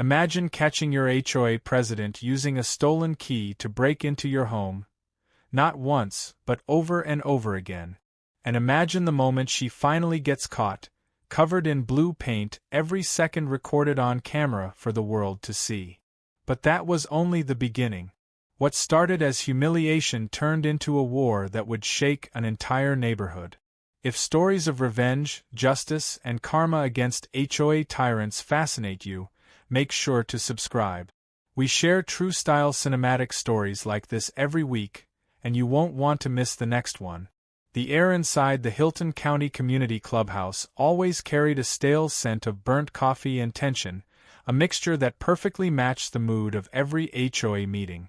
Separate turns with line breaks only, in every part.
Imagine catching your HOA president using a stolen key to break into your home. Not once, but over and over again. And imagine the moment she finally gets caught, covered in blue paint, every second recorded on camera for the world to see. But that was only the beginning. What started as humiliation turned into a war that would shake an entire neighborhood. If stories of revenge, justice, and karma against HOA tyrants fascinate you, make sure to subscribe. We share true-style cinematic stories like this every week, and you won't want to miss the next one. The air inside the Hilton County Community Clubhouse always carried a stale scent of burnt coffee and tension, a mixture that perfectly matched the mood of every HOA meeting.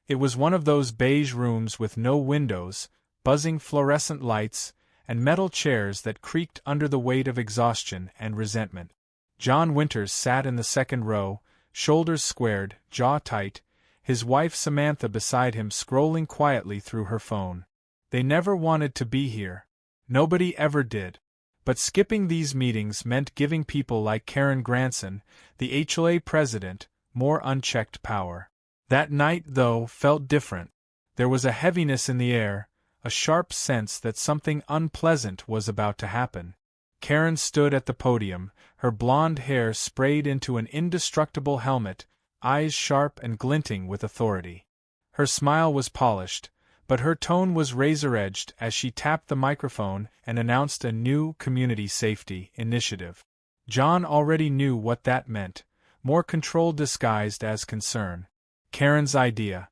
It was one of those beige rooms with no windows, buzzing fluorescent lights, and metal chairs that creaked under the weight of exhaustion and resentment. John Winters sat in the second row, shoulders squared, jaw tight, his wife Samantha beside him scrolling quietly through her phone. They never wanted to be here. Nobody ever did. But skipping these meetings meant giving people like Karen Granson, the HOA president, more unchecked power. That night, though, felt different. There was a heaviness in the air, a sharp sense that something unpleasant was about to happen. Karen stood at the podium, her blonde hair sprayed into an indestructible helmet, eyes sharp and glinting with authority. Her smile was polished, but her tone was razor-edged as she tapped the microphone and announced a new community safety initiative. John already knew what that meant, more control disguised as concern. Karen's idea: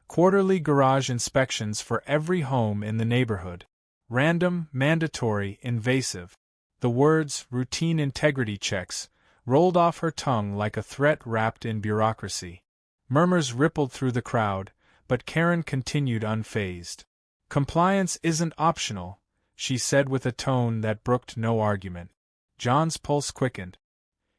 quarterly garage inspections for every home in the neighborhood. Random, mandatory, invasive. The words, routine integrity checks, rolled off her tongue like a threat wrapped in bureaucracy. Murmurs rippled through the crowd, but Karen continued unfazed. Compliance isn't optional, she said with a tone that brooked no argument. John's pulse quickened.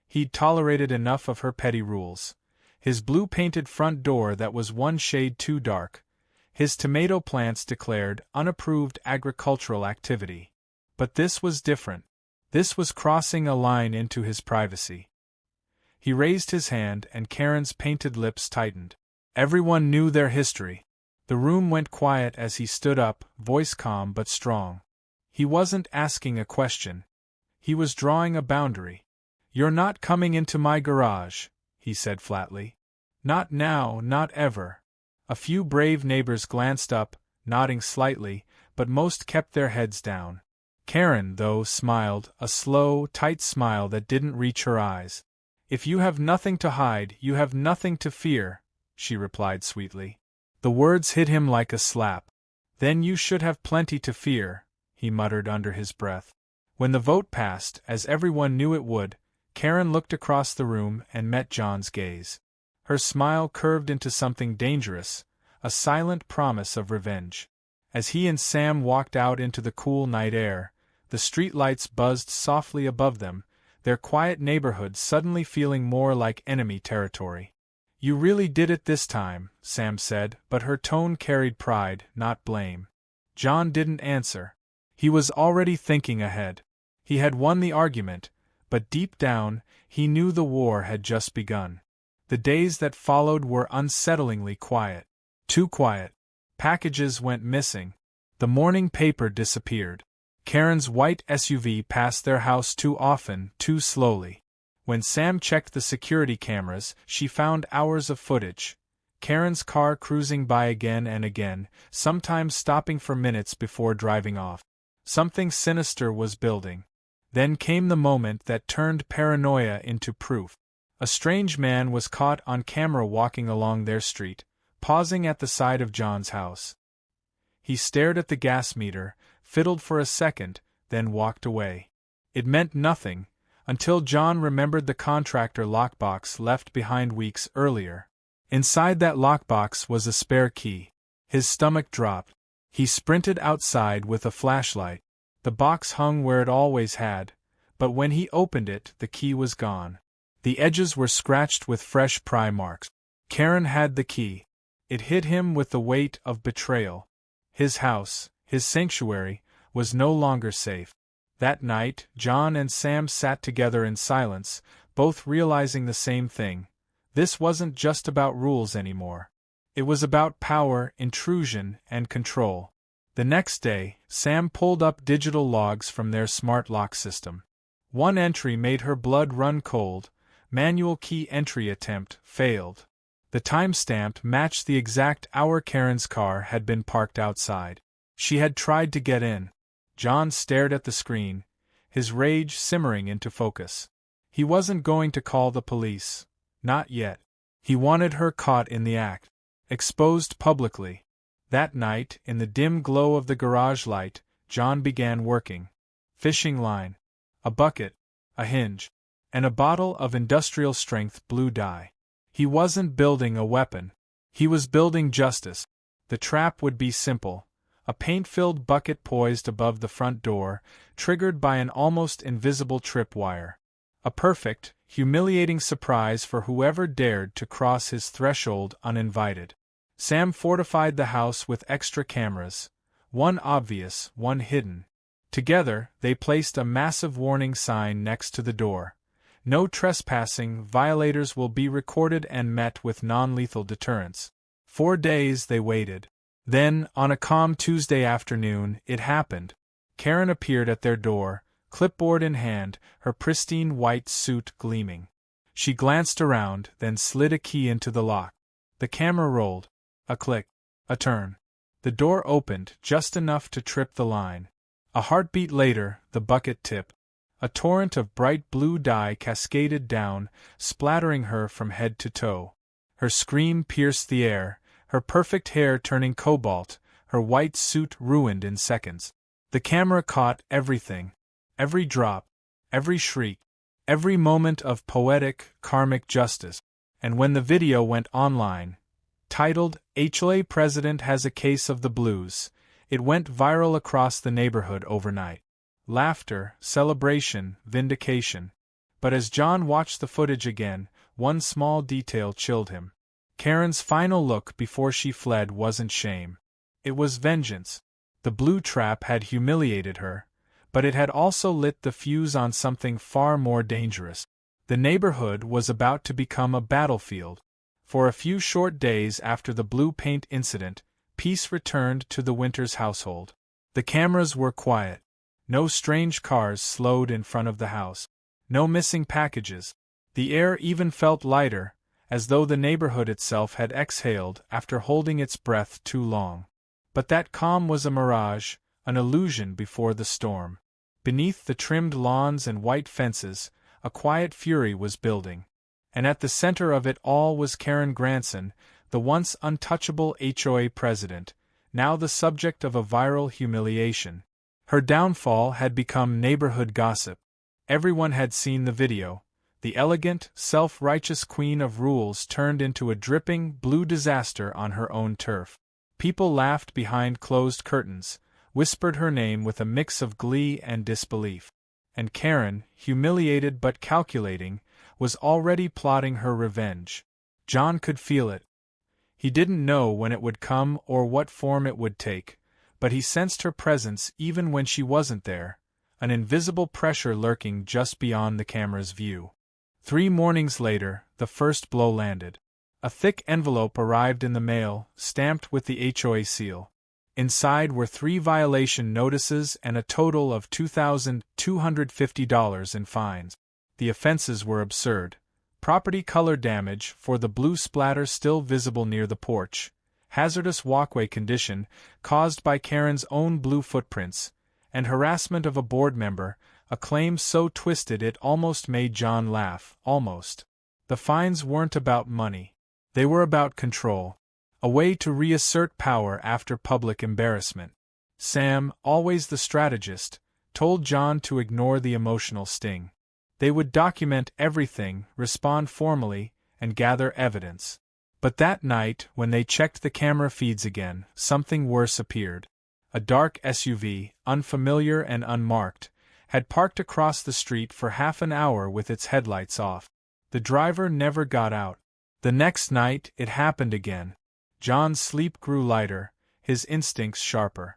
He'd tolerated enough of her petty rules. His blue-painted front door that was one shade too dark. His tomato plants declared unapproved agricultural activity. But this was different. This was crossing a line into his privacy. He raised his hand and Karen's painted lips tightened. Everyone knew their history. The room went quiet as he stood up, voice calm but strong. He wasn't asking a question. He was drawing a boundary. "You're not coming into my garage," he said flatly. "Not now, not ever." A few brave neighbors glanced up, nodding slightly, but most kept their heads down. Karen, though, smiled, a slow, tight smile that didn't reach her eyes. "If you have nothing to hide, you have nothing to fear," she replied sweetly. The words hit him like a slap. "Then you should have plenty to fear," he muttered under his breath. When the vote passed, as everyone knew it would, Karen looked across the room and met John's gaze. Her smile curved into something dangerous, a silent promise of revenge. As he and Sam walked out into the cool night air, the streetlights buzzed softly above them, their quiet neighborhood suddenly feeling more like enemy territory. "You really did it this time," Sam said, but her tone carried pride, not blame. John didn't answer. He was already thinking ahead. He had won the argument, but deep down, he knew the war had just begun. The days that followed were unsettlingly quiet. Too quiet. Packages went missing. The morning paper disappeared. Karen's white SUV passed their house too often, too slowly. When Sam checked the security cameras, she found hours of footage. Karen's car cruising by again and again, sometimes stopping for minutes before driving off. Something sinister was building. Then came the moment that turned paranoia into proof. A strange man was caught on camera walking along their street, pausing at the side of John's house. He stared at the gas meter, fiddled for a second, then walked away. It meant nothing, until John remembered the contractor lockbox left behind weeks earlier. Inside that lockbox was a spare key. His stomach dropped. He sprinted outside with a flashlight. The box hung where it always had, but when he opened it, the key was gone. The edges were scratched with fresh pry marks. Karen had the key. It hit him with the weight of betrayal. His house, his sanctuary, was no longer safe. That night, John and Sam sat together in silence, both realizing the same thing. This wasn't just about rules anymore. It was about power, intrusion, and control. The next day, Sam pulled up digital logs from their smart lock system. One entry made her blood run cold. Manual key entry attempt failed. The timestamp matched the exact hour Karen's car had been parked outside. She had tried to get in. John stared at the screen, his rage simmering into focus. He wasn't going to call the police. Not yet. He wanted her caught in the act. Exposed publicly. That night, in the dim glow of the garage light, John began working. Fishing line. A bucket. A hinge. And a bottle of industrial-strength blue dye. He wasn't building a weapon. He was building justice. The trap would be simple. A paint-filled bucket poised above the front door, triggered by an almost invisible tripwire. A perfect, humiliating surprise for whoever dared to cross his threshold uninvited. Sam fortified the house with extra cameras, one obvious, one hidden. Together, they placed a massive warning sign next to the door. No trespassing, violators will be recorded and met with non-lethal deterrence. 4 days they waited. Then, on a calm Tuesday afternoon, it happened. Karen appeared at their door, clipboard in hand, her pristine white suit gleaming. She glanced around, then slid a key into the lock. The camera rolled. A click. A turn. The door opened, just enough to trip the line. A heartbeat later, the bucket tipped. A torrent of bright blue dye cascaded down, splattering her from head to toe. Her scream pierced the air, her perfect hair turning cobalt, her white suit ruined in seconds. The camera caught everything. Every drop, every shriek, every moment of poetic, karmic justice. And when the video went online, titled, HOA President Has a Case of the Blues, it went viral across the neighborhood overnight. Laughter, celebration, vindication. But as John watched the footage again, one small detail chilled him. Karen's final look before she fled wasn't shame. It was vengeance. The blue trap had humiliated her, but it had also lit the fuse on something far more dangerous. The neighborhood was about to become a battlefield. For a few short days after the blue paint incident, peace returned to the Winters household. The cameras were quiet. No strange cars slowed in front of the house. No missing packages. The air even felt lighter, as though the neighborhood itself had exhaled after holding its breath too long. But that calm was a mirage, an illusion before the storm. Beneath the trimmed lawns and white fences, a quiet fury was building. And at the center of it all was Karen Granson, the once untouchable HOA president, now the subject of a viral humiliation. Her downfall had become neighborhood gossip. Everyone had seen the video. The elegant, self-righteous queen of rules turned into a dripping, blue disaster on her own turf. People laughed behind closed curtains, whispered her name with a mix of glee and disbelief. And Karen, humiliated but calculating, was already plotting her revenge. John could feel it. He didn't know when it would come or what form it would take, but he sensed her presence even when she wasn't there, an invisible pressure lurking just beyond the camera's view. 3 mornings later, the first blow landed. A thick envelope arrived in the mail, stamped with the HOA seal. Inside were 3 violation notices and a total of $2,250 in fines. The offenses were absurd. Property color damage for the blue splatter still visible near the porch. Hazardous walkway condition caused by Karen's own blue footprints, and harassment of a board member, a claim so twisted it almost made John laugh, almost. The fines weren't about money. They were about control. A way to reassert power after public embarrassment. Sam, always the strategist, told John to ignore the emotional sting. They would document everything, respond formally, and gather evidence. But that night, when they checked the camera feeds again, something worse appeared. A dark SUV, unfamiliar and unmarked, had parked across the street for half an hour with its headlights off. The driver never got out. The next night, it happened again. John's sleep grew lighter, his instincts sharper.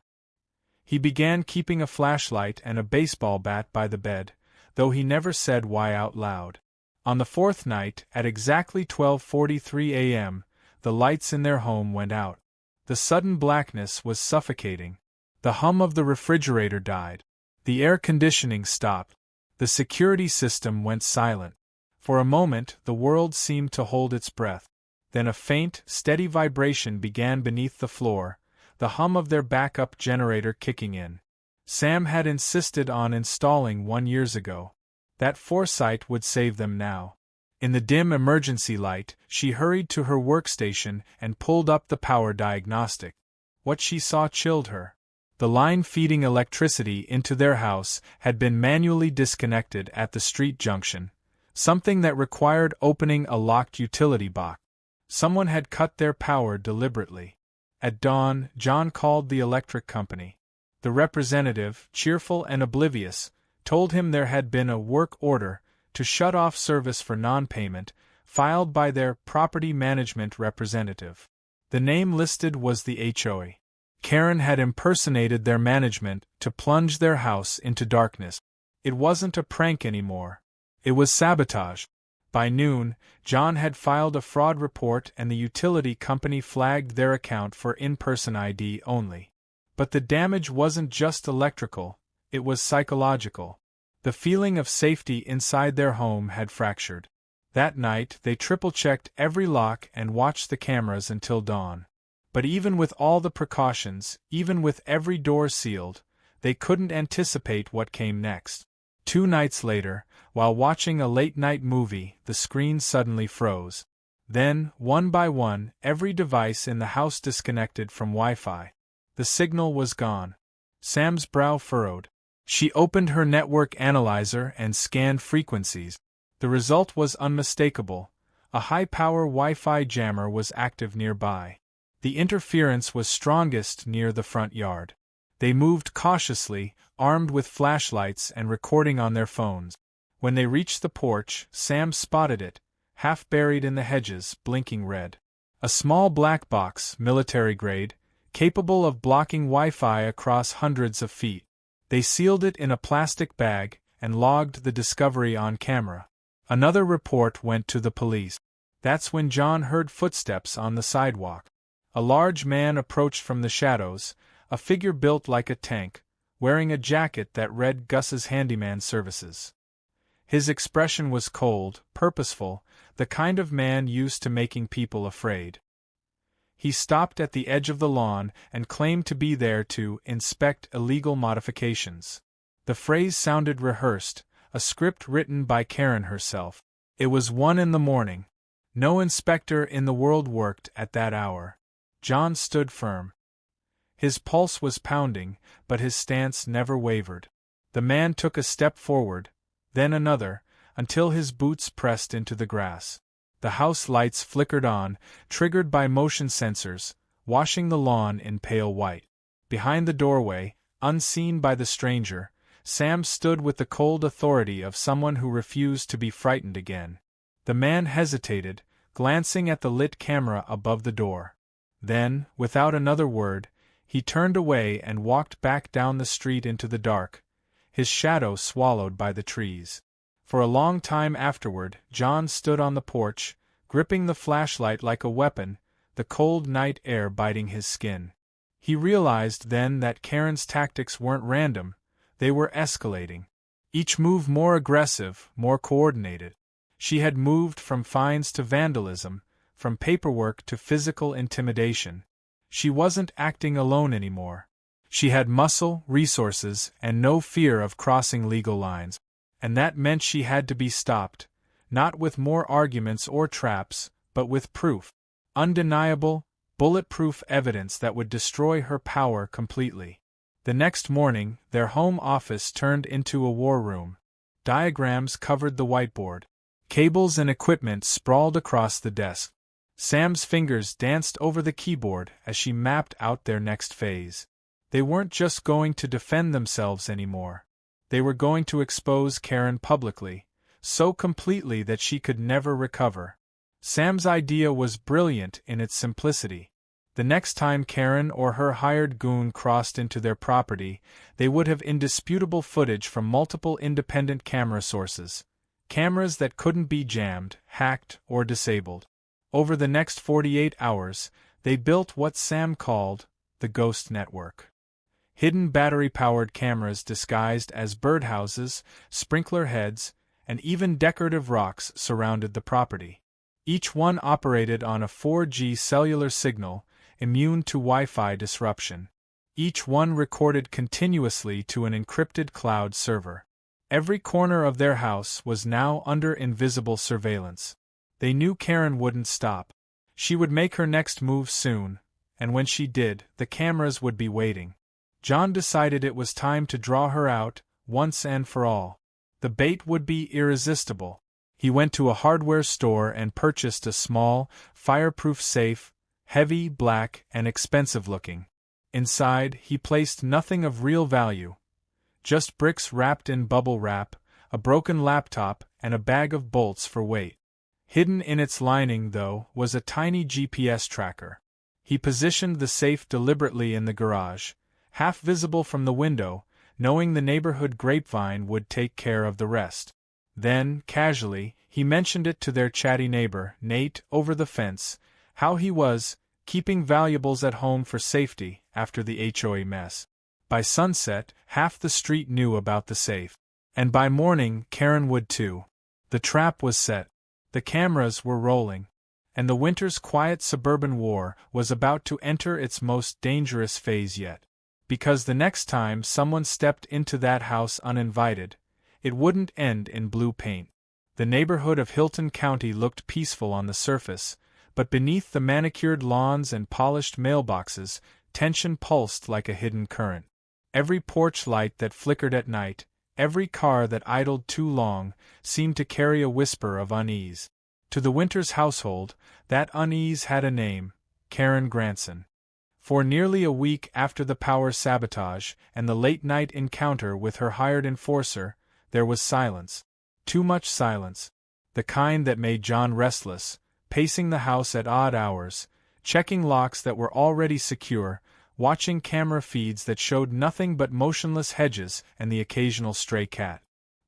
He began keeping a flashlight and a baseball bat by the bed, though he never said why out loud. On the fourth night, at exactly 12:43 a.m., the lights in their home went out. The sudden blackness was suffocating. The hum of the refrigerator died. The air conditioning stopped. The security system went silent. For a moment, the world seemed to hold its breath. Then a faint, steady vibration began beneath the floor, the hum of their backup generator kicking in. Sam had insisted on installing one years ago. That foresight would save them now. In the dim emergency light, she hurried to her workstation and pulled up the power diagnostic. What she saw chilled her. The line feeding electricity into their house had been manually disconnected at the street junction, something that required opening a locked utility box. Someone had cut their power deliberately. At dawn, John called the electric company. The representative, cheerful and oblivious, told him there had been a work order to shut off service for non-payment, filed by their property management representative. The name listed was the HOA. Karen had impersonated their management to plunge their house into darkness. It wasn't a prank anymore. It was sabotage. By noon, John had filed a fraud report and the utility company flagged their account for in-person ID only. But the damage wasn't just electrical, it was psychological. The feeling of safety inside their home had fractured. That night, they triple-checked every lock and watched the cameras until dawn. But even with all the precautions, even with every door sealed, they couldn't anticipate what came next. 2 nights later, while watching a late-night movie, the screen suddenly froze. Then, one by one, every device in the house disconnected from Wi-Fi. The signal was gone. Sam's brow furrowed. She opened her network analyzer and scanned frequencies. The result was unmistakable. A high-power Wi-Fi jammer was active nearby. The interference was strongest near the front yard. They moved cautiously, armed with flashlights and recording on their phones. When they reached the porch, Sam spotted it, half buried in the hedges, blinking red. A small black box, military-grade, capable of blocking Wi-Fi across hundreds of feet. They sealed it in a plastic bag and logged the discovery on camera. Another report went to the police. That's when John heard footsteps on the sidewalk. A large man approached from the shadows, a figure built like a tank, wearing a jacket that read Gus's Handyman Services. His expression was cold, purposeful, the kind of man used to making people afraid. He stopped at the edge of the lawn and claimed to be there to inspect illegal modifications. The phrase sounded rehearsed, a script written by Karen herself. It was 1 a.m. No inspector in the world worked at that hour. John stood firm. His pulse was pounding, but his stance never wavered. The man took a step forward, then another, until his boots pressed into the grass. The house lights flickered on, triggered by motion sensors, washing the lawn in pale white. Behind the doorway, unseen by the stranger, Sam stood with the cold authority of someone who refused to be frightened again. The man hesitated, glancing at the lit camera above the door. Then, without another word, he turned away and walked back down the street into the dark, his shadow swallowed by the trees. For a long time afterward, John stood on the porch, gripping the flashlight like a weapon, the cold night air biting his skin. He realized then that Karen's tactics weren't random, they were escalating. Each move more aggressive, more coordinated. She had moved from fines to vandalism, from paperwork to physical intimidation. She wasn't acting alone anymore. She had muscle, resources, and no fear of crossing legal lines. And that meant she had to be stopped, not with more arguments or traps, but with proof. Undeniable, bulletproof evidence that would destroy her power completely. The next morning, their home office turned into a war room. Diagrams covered the whiteboard. Cables and equipment sprawled across the desk. Sam's fingers danced over the keyboard as she mapped out their next phase. They weren't just going to defend themselves anymore. They were going to expose Karen publicly, so completely that she could never recover. Sam's idea was brilliant in its simplicity. The next time Karen or her hired goon crossed into their property, they would have indisputable footage from multiple independent camera sources, Cameras that couldn't be jammed, hacked, or disabled. Over the next 48 hours, they built what Sam called the Ghost Network. Hidden battery-powered cameras disguised as birdhouses, sprinkler heads, and even decorative rocks surrounded the property. Each one operated on a 4G cellular signal, immune to Wi-Fi disruption. Each one recorded continuously to an encrypted cloud server. Every corner of their house was now under invisible surveillance. They knew Karen wouldn't stop. She would make her next move soon, and when she did, the cameras would be waiting. John decided it was time to draw her out, once and for all. The bait would be irresistible. He went to a hardware store and purchased a small, fireproof safe, heavy, black, and expensive-looking. Inside, he placed nothing of real value. Just bricks wrapped in bubble wrap, a broken laptop, and a bag of bolts for weight. Hidden in its lining, though, was a tiny GPS tracker. He positioned the safe deliberately in the garage, half visible from the window, knowing the neighborhood grapevine would take care of the rest. Then, casually, he mentioned it to their chatty neighbor, Nate, over the fence, how he was keeping valuables at home for safety after the HOA mess. By sunset, half the street knew about the safe. And by morning, Karen would too. The trap was set. The cameras were rolling. And the winter's quiet suburban war was about to enter its most dangerous phase yet. Because the next time someone stepped into that house uninvited, it wouldn't end in blue paint. The neighborhood of Hilton County looked peaceful on the surface, but beneath the manicured lawns and polished mailboxes, tension pulsed like a hidden current. Every porch light that flickered at night, every car that idled too long, seemed to carry a whisper of unease. To the Winters household, that unease had a name: Karen Granson. For nearly a week after the power sabotage and the late-night encounter with her hired enforcer, there was silence. Too much silence. The kind that made John restless, pacing the house at odd hours, checking locks that were already secure, watching camera feeds that showed nothing but motionless hedges and the occasional stray cat.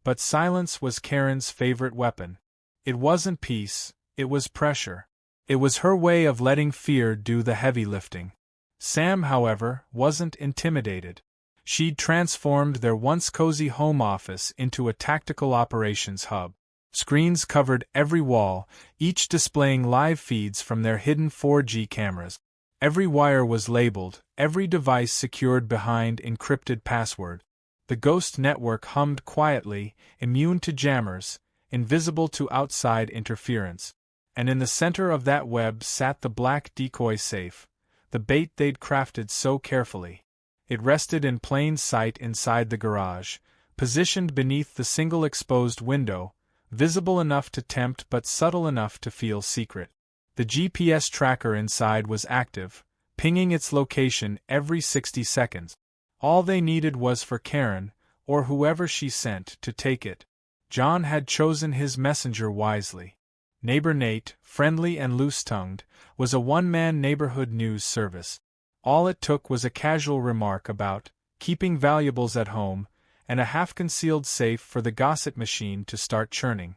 But silence was Karen's favorite weapon. It wasn't peace, it was pressure. It was her way of letting fear do the heavy lifting. Sam, however, wasn't intimidated. She'd transformed their once cozy home office into a tactical operations hub. Screens covered every wall, each displaying live feeds from their hidden 4G cameras. Every wire was labeled, every device secured behind encrypted password. The Ghost Network hummed quietly, immune to jammers, invisible to outside interference. And in the center of that web sat the black decoy safe, the bait they'd crafted so carefully. It rested in plain sight inside the garage, positioned beneath the single exposed window, visible enough to tempt but subtle enough to feel secret. The GPS tracker inside was active, pinging its location every 60 seconds. All they needed was for Karen, or whoever she sent, to take it. John had chosen his messenger wisely. Neighbor Nate, friendly and loose-tongued, was a one-man neighborhood news service. All it took was a casual remark about keeping valuables at home, and a half-concealed safe for the gossip machine to start churning.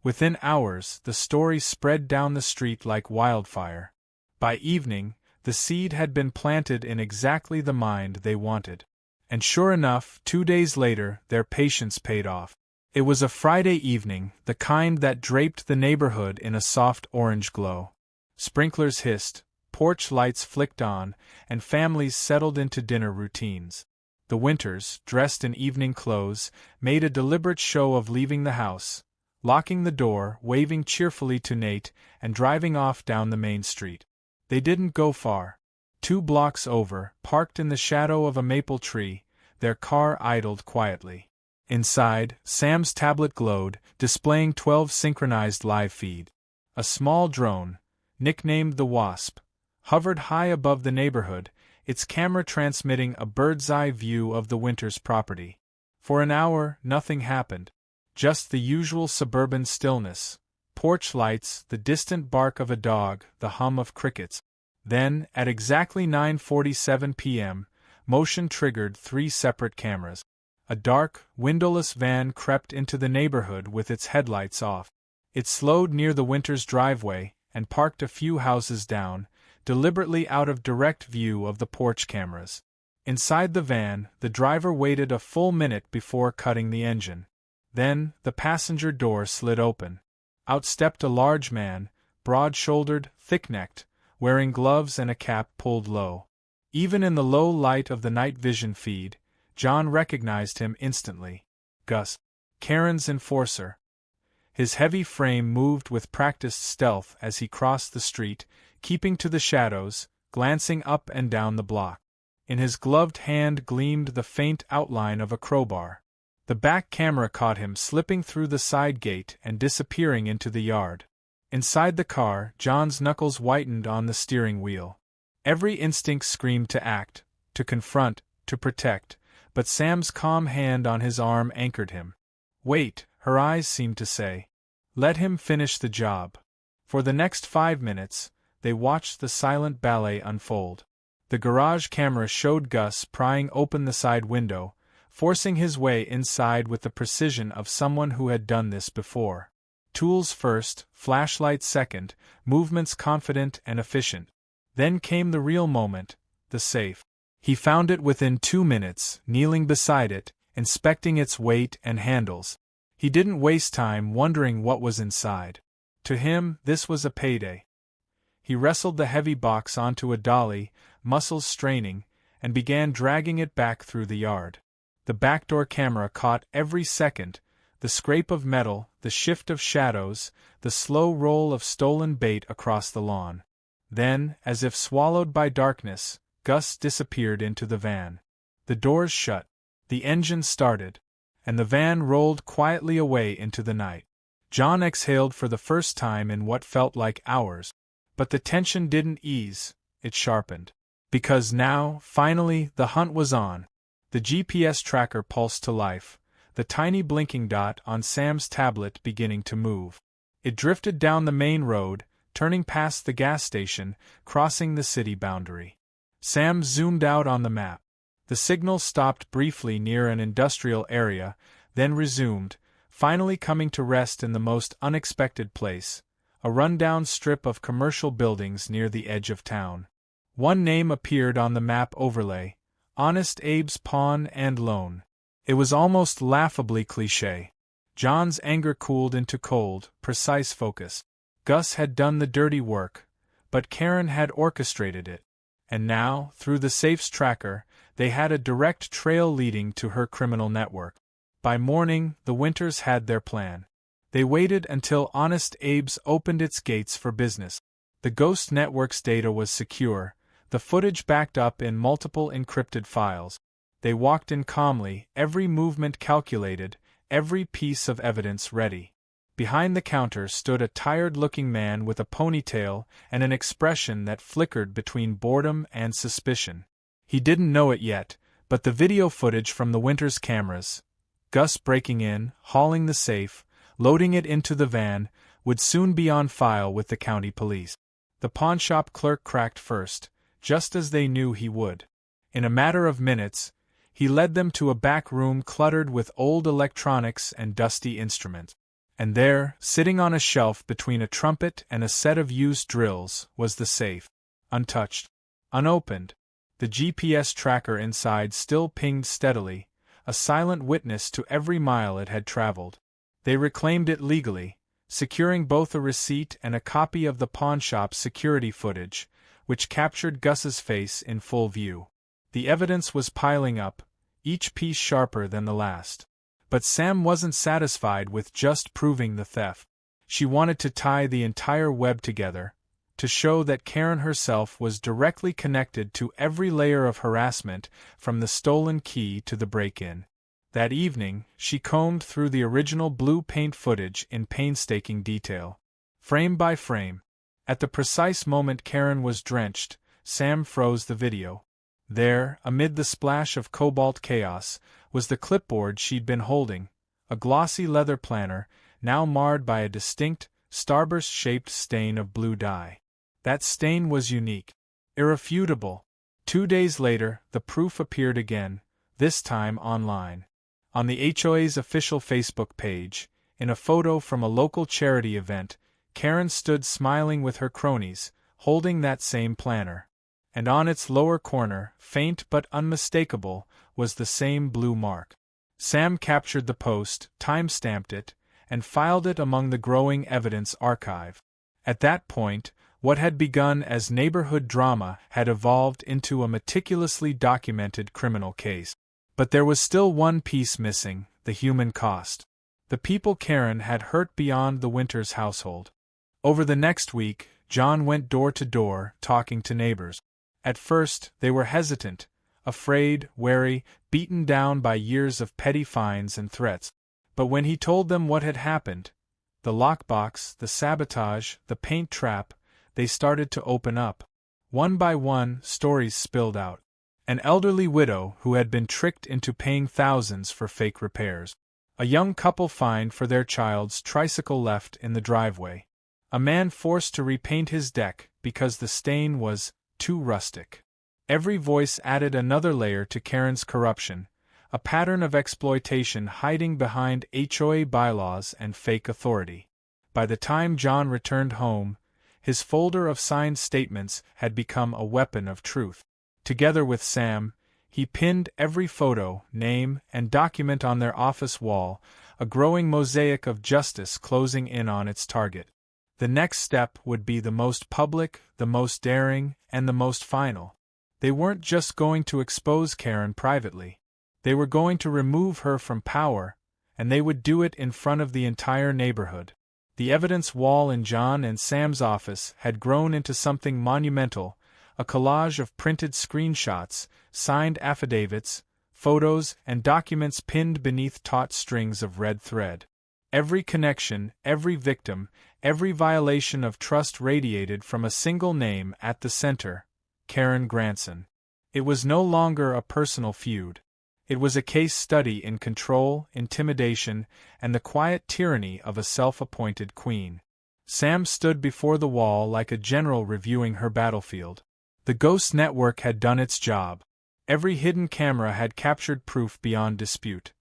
Within hours, the story spread down the street like wildfire. By evening, the seed had been planted in exactly the mind they wanted. And sure enough, 2 days later, their patience paid off. It was a Friday evening, the kind that draped the neighborhood in a soft orange glow. Sprinklers hissed, porch lights flicked on, and families settled into dinner routines. The Winters, dressed in evening clothes, made a deliberate show of leaving the house, locking the door, waving cheerfully to Nate, and driving off down the main street. They didn't go far. 2 blocks over, parked in the shadow of a maple tree, their car idled quietly. Inside, Sam's tablet glowed, displaying 12 synchronized live feed. A small drone, nicknamed the Wasp, hovered high above the neighborhood, its camera transmitting a bird's-eye view of the Winters property. For an hour, nothing happened. Just the usual suburban stillness. Porch lights, the distant bark of a dog, the hum of crickets. Then, at exactly 9:47 p.m., motion triggered 3 separate cameras. A dark, windowless van crept into the neighborhood with its headlights off. It slowed near the Winters' driveway and parked a few houses down, deliberately out of direct view of the porch cameras. Inside the van, the driver waited a full minute before cutting the engine. Then, the passenger door slid open. Out stepped a large man, broad-shouldered, thick-necked, wearing gloves and a cap pulled low. Even in the low light of the night vision feed, John recognized him instantly. Gus, Karen's enforcer. His heavy frame moved with practiced stealth as he crossed the street, keeping to the shadows, glancing up and down the block. In his gloved hand gleamed the faint outline of a crowbar. The back camera caught him slipping through the side gate and disappearing into the yard. Inside the car, John's knuckles whitened on the steering wheel. Every instinct screamed to act, to confront, to protect, but Sam's calm hand on his arm anchored him. Wait, her eyes seemed to say. Let him finish the job. For the next 5 minutes, they watched the silent ballet unfold. The garage camera showed Gus prying open the side window, forcing his way inside with the precision of someone who had done this before. Tools first, flashlight second, movements confident and efficient. Then came the real moment, the safe. He found it within 2 minutes, kneeling beside it, inspecting its weight and handles. He didn't waste time wondering what was inside. To him, this was a payday. He wrestled the heavy box onto a dolly, muscles straining, and began dragging it back through the yard. The backdoor camera caught every second, the scrape of metal, the shift of shadows, the slow roll of stolen bait across the lawn. Then, as if swallowed by darkness, Gus disappeared into the van. The doors shut, the engine started, and the van rolled quietly away into the night. John exhaled for the first time in what felt like hours. But the tension didn't ease, it sharpened. Because now, finally, the hunt was on. The GPS tracker pulsed to life, the tiny blinking dot on Sam's tablet beginning to move. It drifted down the main road, turning past the gas station, crossing the city boundary. Sam zoomed out on the map. The signal stopped briefly near an industrial area, then resumed, finally coming to rest in the most unexpected place, a rundown strip of commercial buildings near the edge of town. One name appeared on the map overlay: Honest Abe's Pawn and Loan. It was almost laughably cliché. John's anger cooled into cold, precise focus. Gus had done the dirty work, but Karen had orchestrated it. And now, through the safe's tracker, they had a direct trail leading to her criminal network. By morning, the Winters had their plan. They waited until Honest Abe's opened its gates for business. The Ghost Network's data was secure, the footage backed up in multiple encrypted files. They walked in calmly, every movement calculated, every piece of evidence ready. Behind the counter stood a tired-looking man with a ponytail and an expression that flickered between boredom and suspicion. He didn't know it yet, but the video footage from the Winters cameras, Gus breaking in, hauling the safe, loading it into the van, would soon be on file with the county police. The pawnshop clerk cracked first, just as they knew he would. In a matter of minutes, he led them to a back room cluttered with old electronics and dusty instruments. And there, sitting on a shelf between a trumpet and a set of used drills, was the safe. Untouched. Unopened. The GPS tracker inside still pinged steadily, a silent witness to every mile it had traveled. They reclaimed it legally, securing both a receipt and a copy of the pawnshop's security footage, which captured Gus's face in full view. The evidence was piling up, each piece sharper than the last. But Sam wasn't satisfied with just proving the theft. She wanted to tie the entire web together, to show that Karen herself was directly connected to every layer of harassment, from the stolen key to the break-in. That evening, she combed through the original blue paint footage in painstaking detail. Frame by frame. At the precise moment Karen was drenched, Sam froze the video. There, amid the splash of cobalt chaos, was the clipboard she'd been holding, a glossy leather planner, now marred by a distinct, starburst-shaped stain of blue dye. That stain was unique, irrefutable. 2 days later, the proof appeared again, this time online. On the HOA's official Facebook page, in a photo from a local charity event, Karen stood smiling with her cronies, holding that same planner. And on its lower corner, faint but unmistakable, was the same blue mark. Sam captured the post, time-stamped it, and filed it among the growing evidence archive. At that point, what had begun as neighborhood drama had evolved into a meticulously documented criminal case. But there was still one piece missing: the human cost. The people Karen had hurt beyond the Winters household. Over the next week, John went door to door, talking to neighbors. At first, they were hesitant, afraid, wary, beaten down by years of petty fines and threats. But when he told them what had happened, the lockbox, the sabotage, the paint trap, they started to open up. One by one, stories spilled out. An elderly widow who had been tricked into paying thousands for fake repairs. A young couple fined for their child's tricycle left in the driveway. A man forced to repaint his deck because the stain was too rustic. Every voice added another layer to Karen's corruption, a pattern of exploitation hiding behind HOA bylaws and fake authority. By the time John returned home, his folder of signed statements had become a weapon of truth. Together with Sam, he pinned every photo, name, and document on their office wall, a growing mosaic of justice closing in on its target. The next step would be the most public, the most daring, and the most final. They weren't just going to expose Karen privately. They were going to remove her from power, and they would do it in front of the entire neighborhood. The evidence wall in John and Sam's office had grown into something monumental, a collage of printed screenshots, signed affidavits, photos, and documents pinned beneath taut strings of red thread. Every connection, every victim, every violation of trust radiated from a single name at the center: Karen Granson. It was no longer a personal feud. It was a case study in control, intimidation, and the quiet tyranny of a self-appointed queen. Sam stood before the wall like a general reviewing her battlefield. The Ghost Network had done its job. Every hidden camera had captured proof beyond dispute.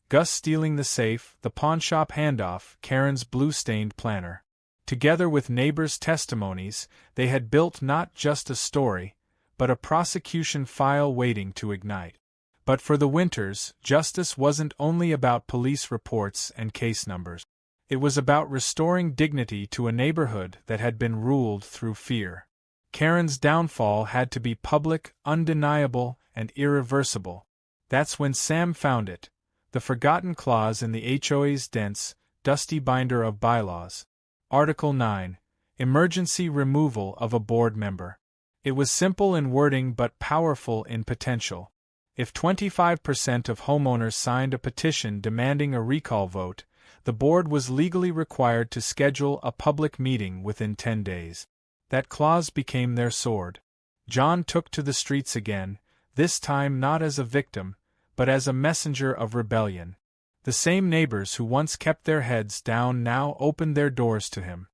Gus stealing the safe, the pawnshop handoff, Karen's blue-stained planner. Together with neighbors' testimonies, they had built not just a story, but a prosecution file waiting to ignite. But for the Winters, justice wasn't only about police reports and case numbers. It was about restoring dignity to a neighborhood that had been ruled through fear. Karen's downfall had to be public, undeniable, and irreversible. That's when Sam found it, the forgotten clause in the HOA's dense, dusty binder of bylaws. Article 9. Emergency removal of a board member. It was simple in wording but powerful in potential. If 25% of homeowners signed a petition demanding a recall vote, the board was legally required to schedule a public meeting within 10 days. That clause became their sword. John took to the streets again, this time not as a victim, but as a messenger of rebellion. The same neighbors who once kept their heads down now opened their doors to him.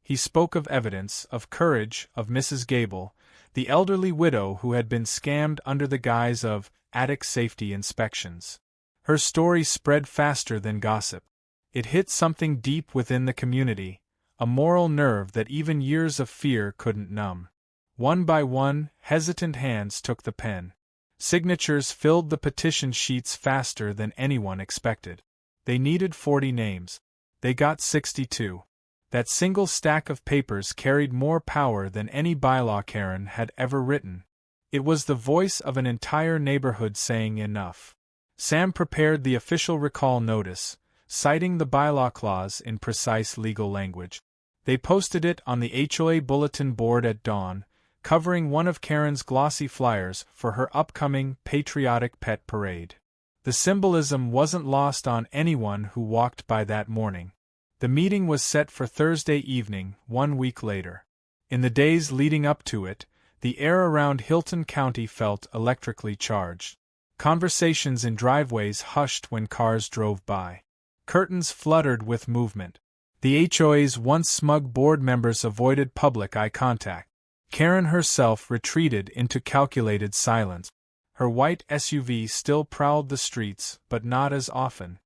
He spoke of evidence, of courage, of Mrs. Gable, the elderly widow who had been scammed under the guise of attic safety inspections. Her story spread faster than gossip. It hit something deep within the community, a moral nerve that even years of fear couldn't numb. One by one, hesitant hands took the pen. Signatures filled the petition sheets faster than anyone expected. They needed 40 names. They got 62. That single stack of papers carried more power than any bylaw Karen had ever written. It was the voice of an entire neighborhood saying enough. Sam prepared the official recall notice, citing the bylaw clause in precise legal language. They posted it on the HOA bulletin board at dawn, covering one of Karen's glossy flyers for her upcoming patriotic pet parade. The symbolism wasn't lost on anyone who walked by that morning. The meeting was set for Thursday evening, 1 week later. In the days leading up to it, the air around Hilton County felt electrically charged. Conversations in driveways hushed when cars drove by. Curtains fluttered with movement. The HOA's once smug board members avoided public eye contact. Karen herself retreated into calculated silence. Her white SUV still prowled the streets, but not as often.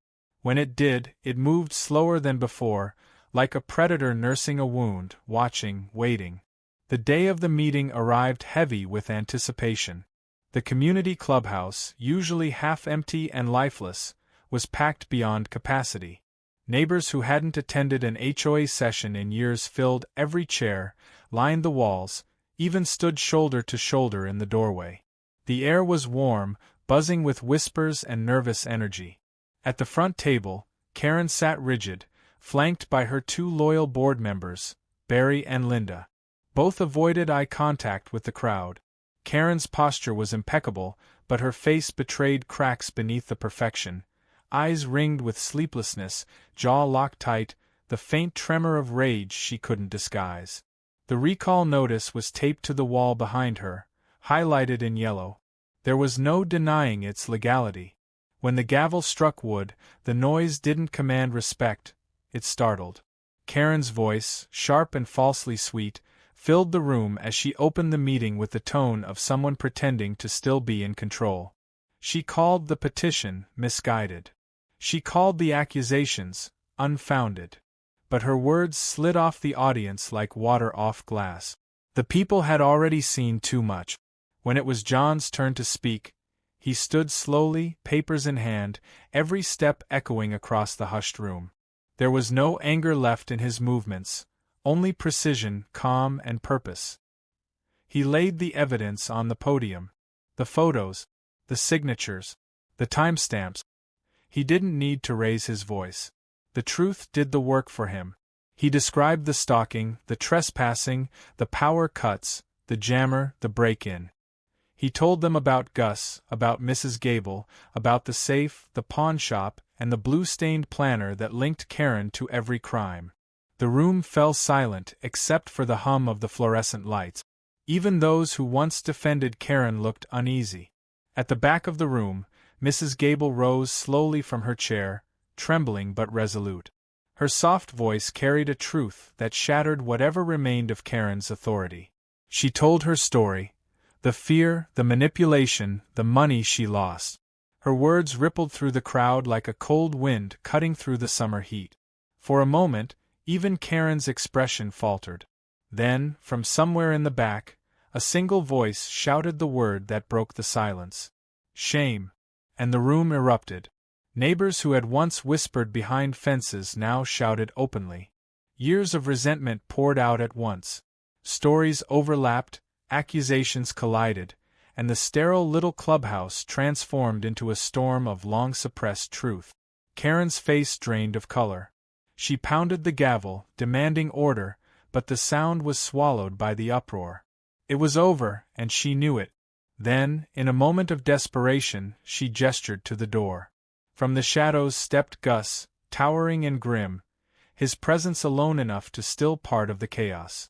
When it did, it moved slower than before, like a predator nursing a wound, watching, waiting. The day of the meeting arrived heavy with anticipation. The community clubhouse, usually half empty and lifeless, was packed beyond capacity. Neighbors who hadn't attended an HOA session in years filled every chair, lined the walls, even stood shoulder to shoulder in the doorway. The air was warm, buzzing with whispers and nervous energy. At the front table, Karen sat rigid, flanked by her two loyal board members, Barry and Linda. Both avoided eye contact with the crowd. Karen's posture was impeccable, but her face betrayed cracks beneath the perfection. Eyes ringed with sleeplessness, jaw locked tight, the faint tremor of rage she couldn't disguise. The recall notice was taped to the wall behind her, highlighted in yellow. There was no denying its legality. When the gavel struck wood, the noise didn't command respect, it startled. Karen's voice, sharp and falsely sweet, filled the room as she opened the meeting with the tone of someone pretending to still be in control. She called the petition misguided. She called the accusations unfounded. But her words slid off the audience like water off glass. The people had already seen too much. When it was John's turn to speak, he stood slowly, papers in hand, every step echoing across the hushed room. There was no anger left in his movements, only precision, calm, and purpose. He laid the evidence on the podium. The photos, the signatures, the timestamps. He didn't need to raise his voice. The truth did the work for him. He described the stalking, the trespassing, the power cuts, the jammer, the break-in. He told them about Gus, about Mrs. Gable, about the safe, the pawn shop, and the blue-stained planner that linked Karen to every crime. The room fell silent except for the hum of the fluorescent lights. Even those who once defended Karen looked uneasy. At the back of the room, Mrs. Gable rose slowly from her chair, trembling but resolute. Her soft voice carried a truth that shattered whatever remained of Karen's authority. She told her story. The fear, the manipulation, the money she lost. Her words rippled through the crowd like a cold wind cutting through the summer heat. For a moment, even Karen's expression faltered. Then, from somewhere in the back, a single voice shouted the word that broke the silence. Shame. And the room erupted. Neighbors who had once whispered behind fences now shouted openly. Years of resentment poured out at once. Stories overlapped, accusations collided, and the sterile little clubhouse transformed into a storm of long-suppressed truth. Karen's face drained of color. She pounded the gavel, demanding order, but the sound was swallowed by the uproar. It was over, and she knew it. Then, in a moment of desperation, she gestured to the door. From the shadows stepped Gus, towering and grim, his presence alone enough to still part of the chaos.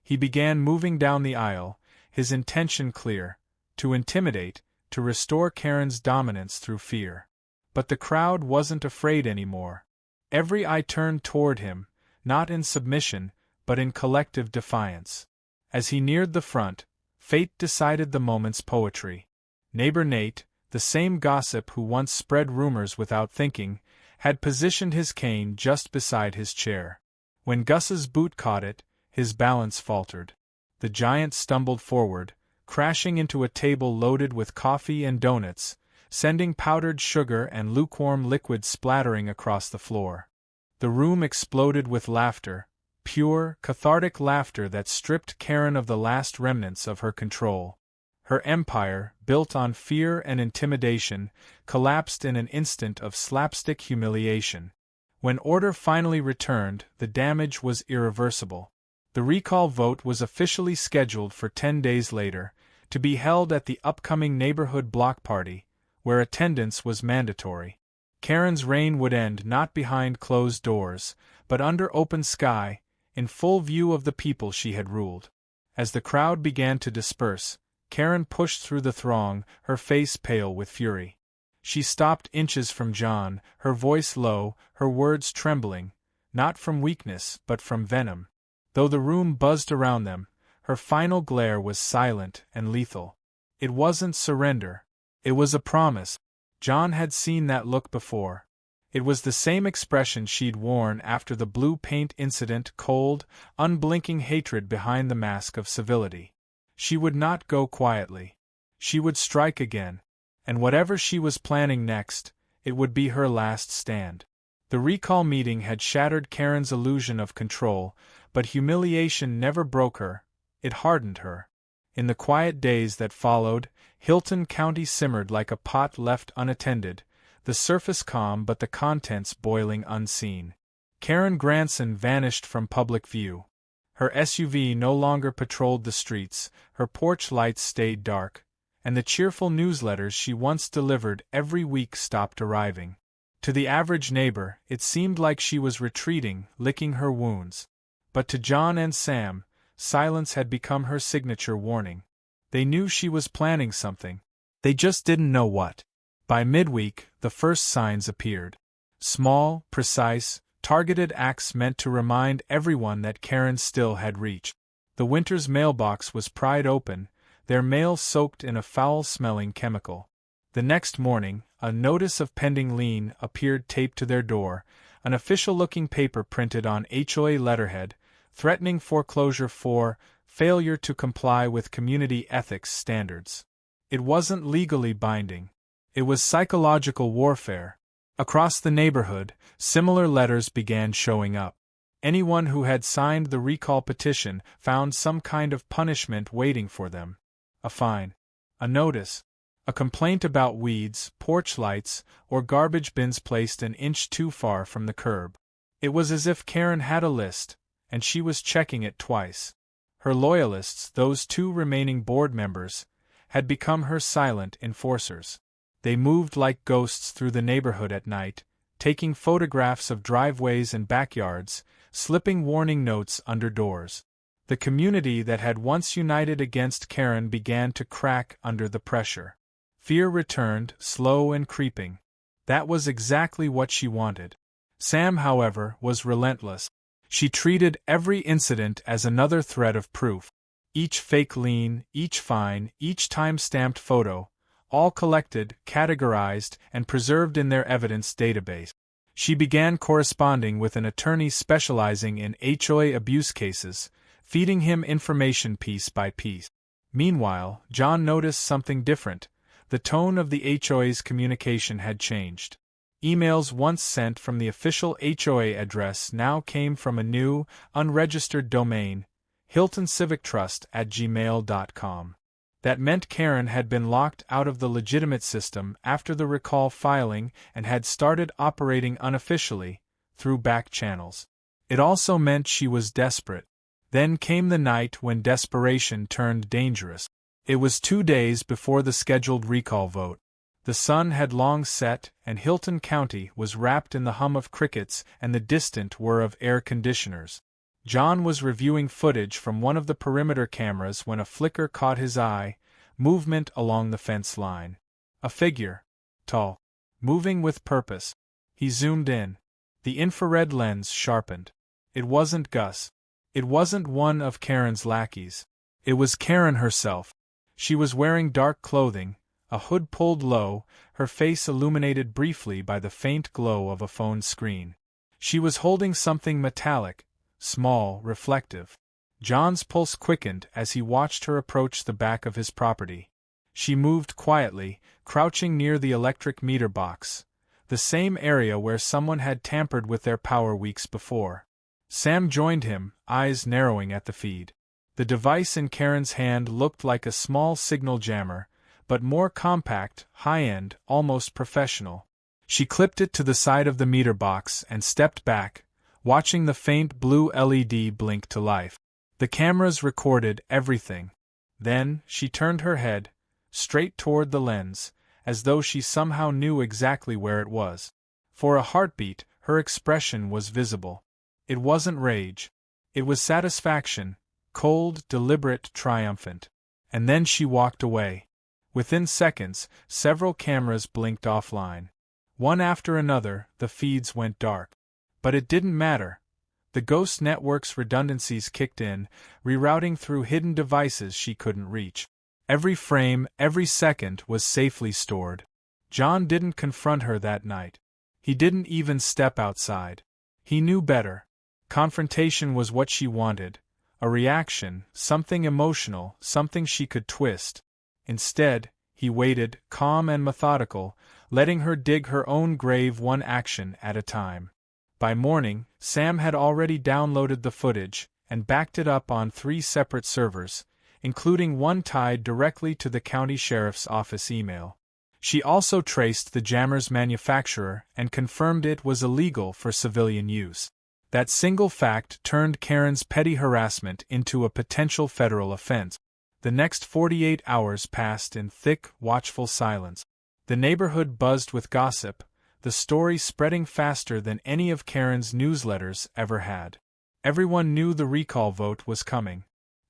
He began moving down the aisle, his intention clear, to intimidate, to restore Karen's dominance through fear. But the crowd wasn't afraid anymore. Every eye turned toward him, not in submission, but in collective defiance. As he neared the front, fate decided the moment's poetry. Neighbor Nate, the same gossip who once spread rumors without thinking, had positioned his cane just beside his chair. When Gus's boot caught it, his balance faltered. The giant stumbled forward, crashing into a table loaded with coffee and donuts, sending powdered sugar and lukewarm liquid splattering across the floor. The room exploded with laughter, pure, cathartic laughter that stripped Karen of the last remnants of her control. Her empire, built on fear and intimidation, collapsed in an instant of slapstick humiliation. When order finally returned, the damage was irreversible. The recall vote was officially scheduled for 10 days later, to be held at the upcoming neighborhood block party, where attendance was mandatory. Karen's reign would end not behind closed doors, but under open sky, in full view of the people she had ruled. As the crowd began to disperse, Karen pushed through the throng, her face pale with fury. She stopped inches from John, her voice low, her words trembling, not from weakness but from venom. Though the room buzzed around them, her final glare was silent and lethal. It wasn't surrender, It was a promise. John had seen that look before. It was the same expression she'd worn after the blue paint incident, cold, unblinking hatred behind the mask of civility. She would not go quietly. She would strike again. And whatever she was planning next, it would be her last stand. The recall meeting had shattered Karen's illusion of control, but humiliation never broke her, it hardened her. In the quiet days that followed, Hilton County simmered like a pot left unattended, the surface calm but the contents boiling unseen. Karen Granson vanished from public view. Her SUV no longer patrolled the streets, her porch lights stayed dark, and the cheerful newsletters she once delivered every week stopped arriving. To the average neighbor, it seemed like she was retreating, licking her wounds. But to John and Sam, silence had become her signature warning. They knew she was planning something. They just didn't know what. By midweek, the first signs appeared. Small, precise, targeted acts meant to remind everyone that Karen still had reach. The winter's mailbox was pried open, their mail soaked in a foul-smelling chemical. The next morning, a notice of pending lien appeared taped to their door, an official-looking paper printed on HOA letterhead, threatening foreclosure for failure to comply with community ethics standards. It wasn't legally binding. It was psychological warfare. Across the neighborhood, similar letters began showing up. Anyone who had signed the recall petition found some kind of punishment waiting for them. A fine. A notice. A complaint about weeds, porch lights, or garbage bins placed an inch too far from the curb. It was as if Karen had a list, and she was checking it twice. Her loyalists, those two remaining board members, had become her silent enforcers. They moved like ghosts through the neighborhood at night, taking photographs of driveways and backyards, slipping warning notes under doors. The community that had once united against Karen began to crack under the pressure. Fear returned, slow and creeping. That was exactly what she wanted. Sam, however, was relentless. She treated every incident as another thread of proof. Each fake lien, each fine, each time-stamped photo, all collected, categorized, and preserved in their evidence database. She began corresponding with an attorney specializing in HOA abuse cases, feeding him information piece by piece. Meanwhile, John noticed something different. The tone of the HOA's communication had changed. Emails once sent from the official HOA address now came from a new, unregistered domain, hiltoncivictrust@gmail.com. That meant Karen had been locked out of the legitimate system after the recall filing and had started operating unofficially, through back channels. It also meant she was desperate. Then came the night when desperation turned dangerous. It was 2 days before the scheduled recall vote. The sun had long set, and Hilton County was wrapped in the hum of crickets and the distant whir of air conditioners. John was reviewing footage from one of the perimeter cameras when a flicker caught his eye, movement along the fence line. A figure. Tall. Moving with purpose. He zoomed in. The infrared lens sharpened. It wasn't Gus. It wasn't one of Karen's lackeys. It was Karen herself. She was wearing dark clothing, a hood pulled low, her face illuminated briefly by the faint glow of a phone screen. She was holding something metallic, small, reflective. John's pulse quickened as he watched her approach the back of his property. She moved quietly, crouching near the electric meter box, the same area where someone had tampered with their power weeks before. Sam joined him, eyes narrowing at the feed. The device in Karen's hand looked like a small signal jammer, but more compact, high-end, almost professional. She clipped it to the side of the meter box and stepped back, watching the faint blue LED blink to life. The cameras recorded everything. Then, she turned her head, straight toward the lens, as though she somehow knew exactly where it was. For a heartbeat, her expression was visible. It wasn't rage. It was satisfaction, cold, deliberate, triumphant. And then she walked away. Within seconds, several cameras blinked offline. One after another, the feeds went dark. But it didn't matter. The ghost network's redundancies kicked in, rerouting through hidden devices she couldn't reach. Every frame, every second was safely stored. John didn't confront her that night. He didn't even step outside. He knew better. Confrontation was what she wanted. A reaction, something emotional, something she could twist. Instead, he waited, calm and methodical, letting her dig her own grave one action at a time. By morning, Sam had already downloaded the footage and backed it up on 3 separate servers, including one tied directly to the county sheriff's office email. She also traced the jammer's manufacturer and confirmed it was illegal for civilian use. That single fact turned Karen's petty harassment into a potential federal offense. The next 48 hours passed in thick, watchful silence. The neighborhood buzzed with gossip, the story spreading faster than any of Karen's newsletters ever had. Everyone knew the recall vote was coming.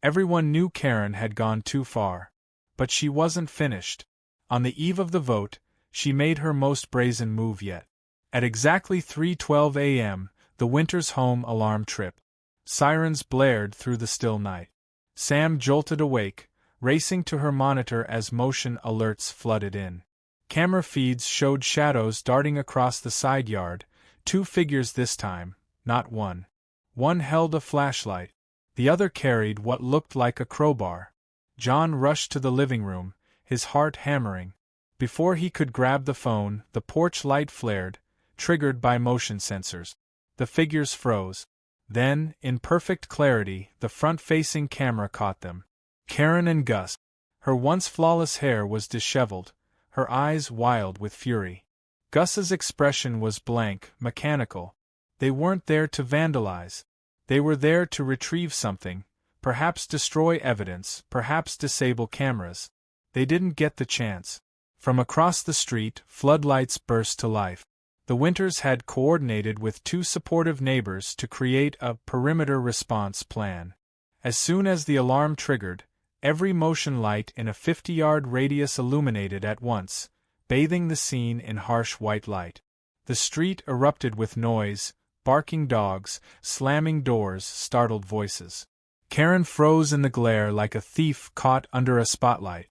Everyone knew Karen had gone too far. But she wasn't finished. On the eve of the vote, she made her most brazen move yet. At exactly 3:12 a.m., the Winters home alarm tripped. Sirens blared through the still night. Sam jolted awake, racing to her monitor as motion alerts flooded in. Camera feeds showed shadows darting across the side yard, 2 figures this time, not one. One held a flashlight. The other carried what looked like a crowbar. John rushed to the living room, his heart hammering. Before he could grab the phone, the porch light flared, triggered by motion sensors. The figures froze. Then, in perfect clarity, the front-facing camera caught them. Karen and Gus. Her once flawless hair was disheveled, her eyes wild with fury. Gus's expression was blank, mechanical. They weren't there to vandalize. They were there to retrieve something, perhaps destroy evidence, perhaps disable cameras. They didn't get the chance. From across the street, floodlights burst to life. The Winters had coordinated with 2 supportive neighbors to create a perimeter response plan. As soon as the alarm triggered, every motion light in a 50-yard radius illuminated at once, bathing the scene in harsh white light. The street erupted with noise, barking dogs, slamming doors, startled voices. Karen froze in the glare like a thief caught under a spotlight.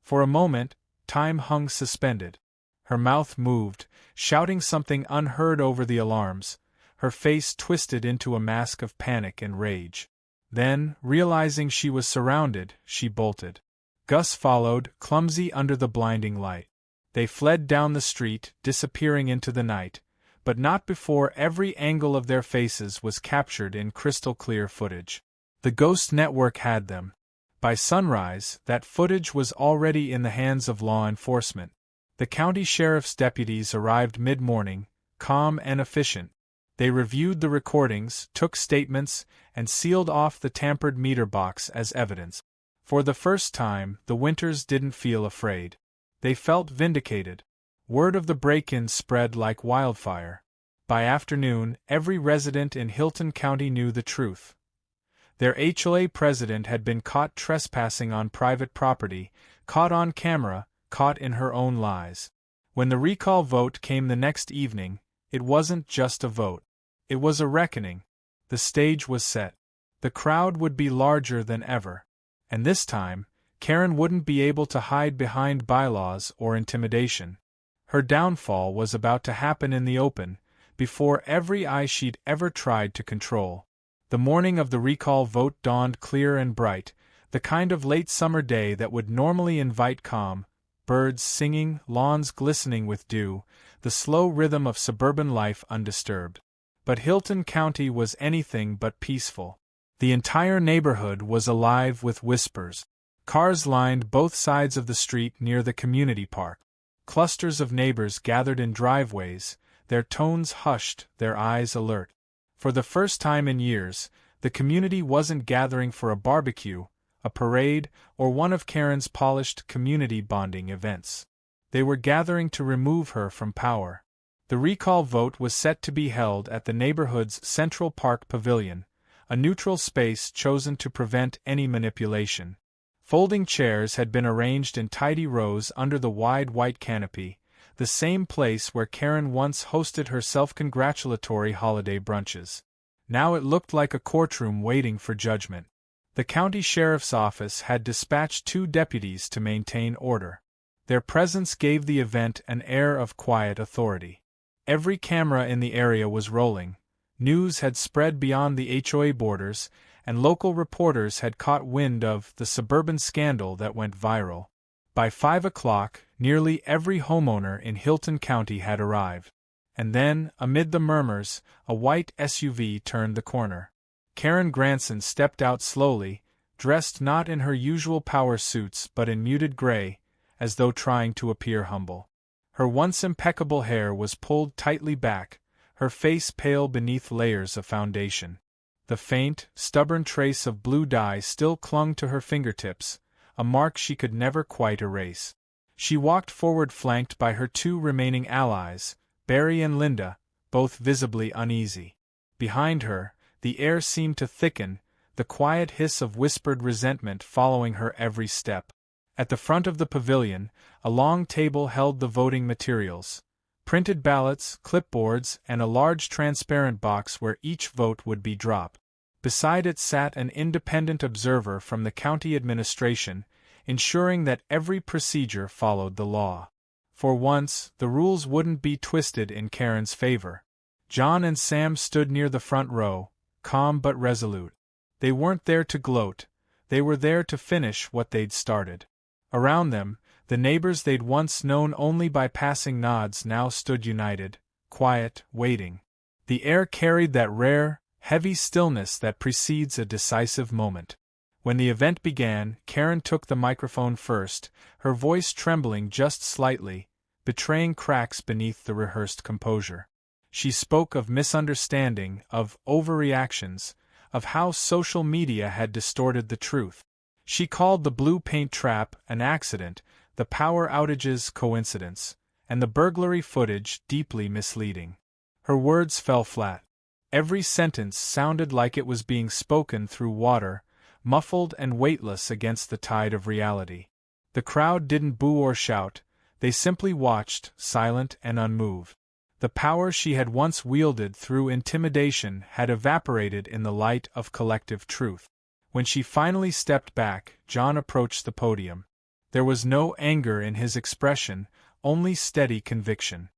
For a moment, time hung suspended. Her mouth moved, shouting something unheard over the alarms, her face twisted into a mask of panic and rage. Then, realizing she was surrounded, she bolted. Gus followed, clumsy under the blinding light. They fled down the street, disappearing into the night, but not before every angle of their faces was captured in crystal-clear footage. The Ghost Network had them. By sunrise, that footage was already in the hands of law enforcement. The county sheriff's deputies arrived mid-morning, calm and efficient. They reviewed the recordings, took statements, and sealed off the tampered meter box as evidence. For the first time, the Winters didn't feel afraid. They felt vindicated. Word of the break-in spread like wildfire. By afternoon, every resident in Hilton County knew the truth. Their HOA president had been caught trespassing on private property, caught on camera, caught in her own lies. When the recall vote came the next evening, it wasn't just a vote. It was a reckoning. The stage was set. The crowd would be larger than ever. And this time, Karen wouldn't be able to hide behind bylaws or intimidation. Her downfall was about to happen in the open, before every eye she'd ever tried to control. The morning of the recall vote dawned clear and bright, the kind of late summer day that would normally invite calm, birds singing, lawns glistening with dew, the slow rhythm of suburban life undisturbed. But Hilton County was anything but peaceful. The entire neighborhood was alive with whispers. Cars lined both sides of the street near the community park. Clusters of neighbors gathered in driveways, their tones hushed, their eyes alert. For the first time in years, the community wasn't gathering for a barbecue, a parade, or one of Karen's polished community bonding events. They were gathering to remove her from power. The recall vote was set to be held at the neighborhood's Central Park Pavilion, a neutral space chosen to prevent any manipulation. Folding chairs had been arranged in tidy rows under the wide white canopy, the same place where Karen once hosted her self-congratulatory holiday brunches. Now it looked like a courtroom waiting for judgment. The county sheriff's office had dispatched 2 deputies to maintain order. Their presence gave the event an air of quiet authority. Every camera in the area was rolling. News had spread beyond the HOA borders, and local reporters had caught wind of the suburban scandal that went viral. By 5 o'clock, nearly every homeowner in Hilton County had arrived. And then, amid the murmurs, a white SUV turned the corner. Karen Granson stepped out slowly, dressed not in her usual power suits but in muted gray, as though trying to appear humble. Her once impeccable hair was pulled tightly back, her face pale beneath layers of foundation. The faint, stubborn trace of blue dye still clung to her fingertips, a mark she could never quite erase. She walked forward flanked by her 2 remaining allies, Barry and Linda, both visibly uneasy. Behind her, the air seemed to thicken, the quiet hiss of whispered resentment following her every step. At the front of the pavilion, a long table held the voting materials: printed ballots, clipboards, and a large transparent box where each vote would be dropped. Beside it sat an independent observer from the county administration, ensuring that every procedure followed the law. For once, the rules wouldn't be twisted in Karen's favor. John and Sam stood near the front row, calm but resolute. They weren't there to gloat, they were there to finish what they'd started. Around them, the neighbors they'd once known only by passing nods now stood united, quiet, waiting. The air carried that rare, heavy stillness that precedes a decisive moment. When the event began, Karen took the microphone first, her voice trembling just slightly, betraying cracks beneath the rehearsed composure. She spoke of misunderstanding, of overreactions, of how social media had distorted the truth. She called the blue paint trap an accident, the power outages coincidence, and the burglary footage deeply misleading. Her words fell flat. Every sentence sounded like it was being spoken through water, muffled and weightless against the tide of reality. The crowd didn't boo or shout, they simply watched, silent and unmoved. The power she had once wielded through intimidation had evaporated in the light of collective truth. When she finally stepped back, John approached the podium. There was no anger in his expression, only steady conviction.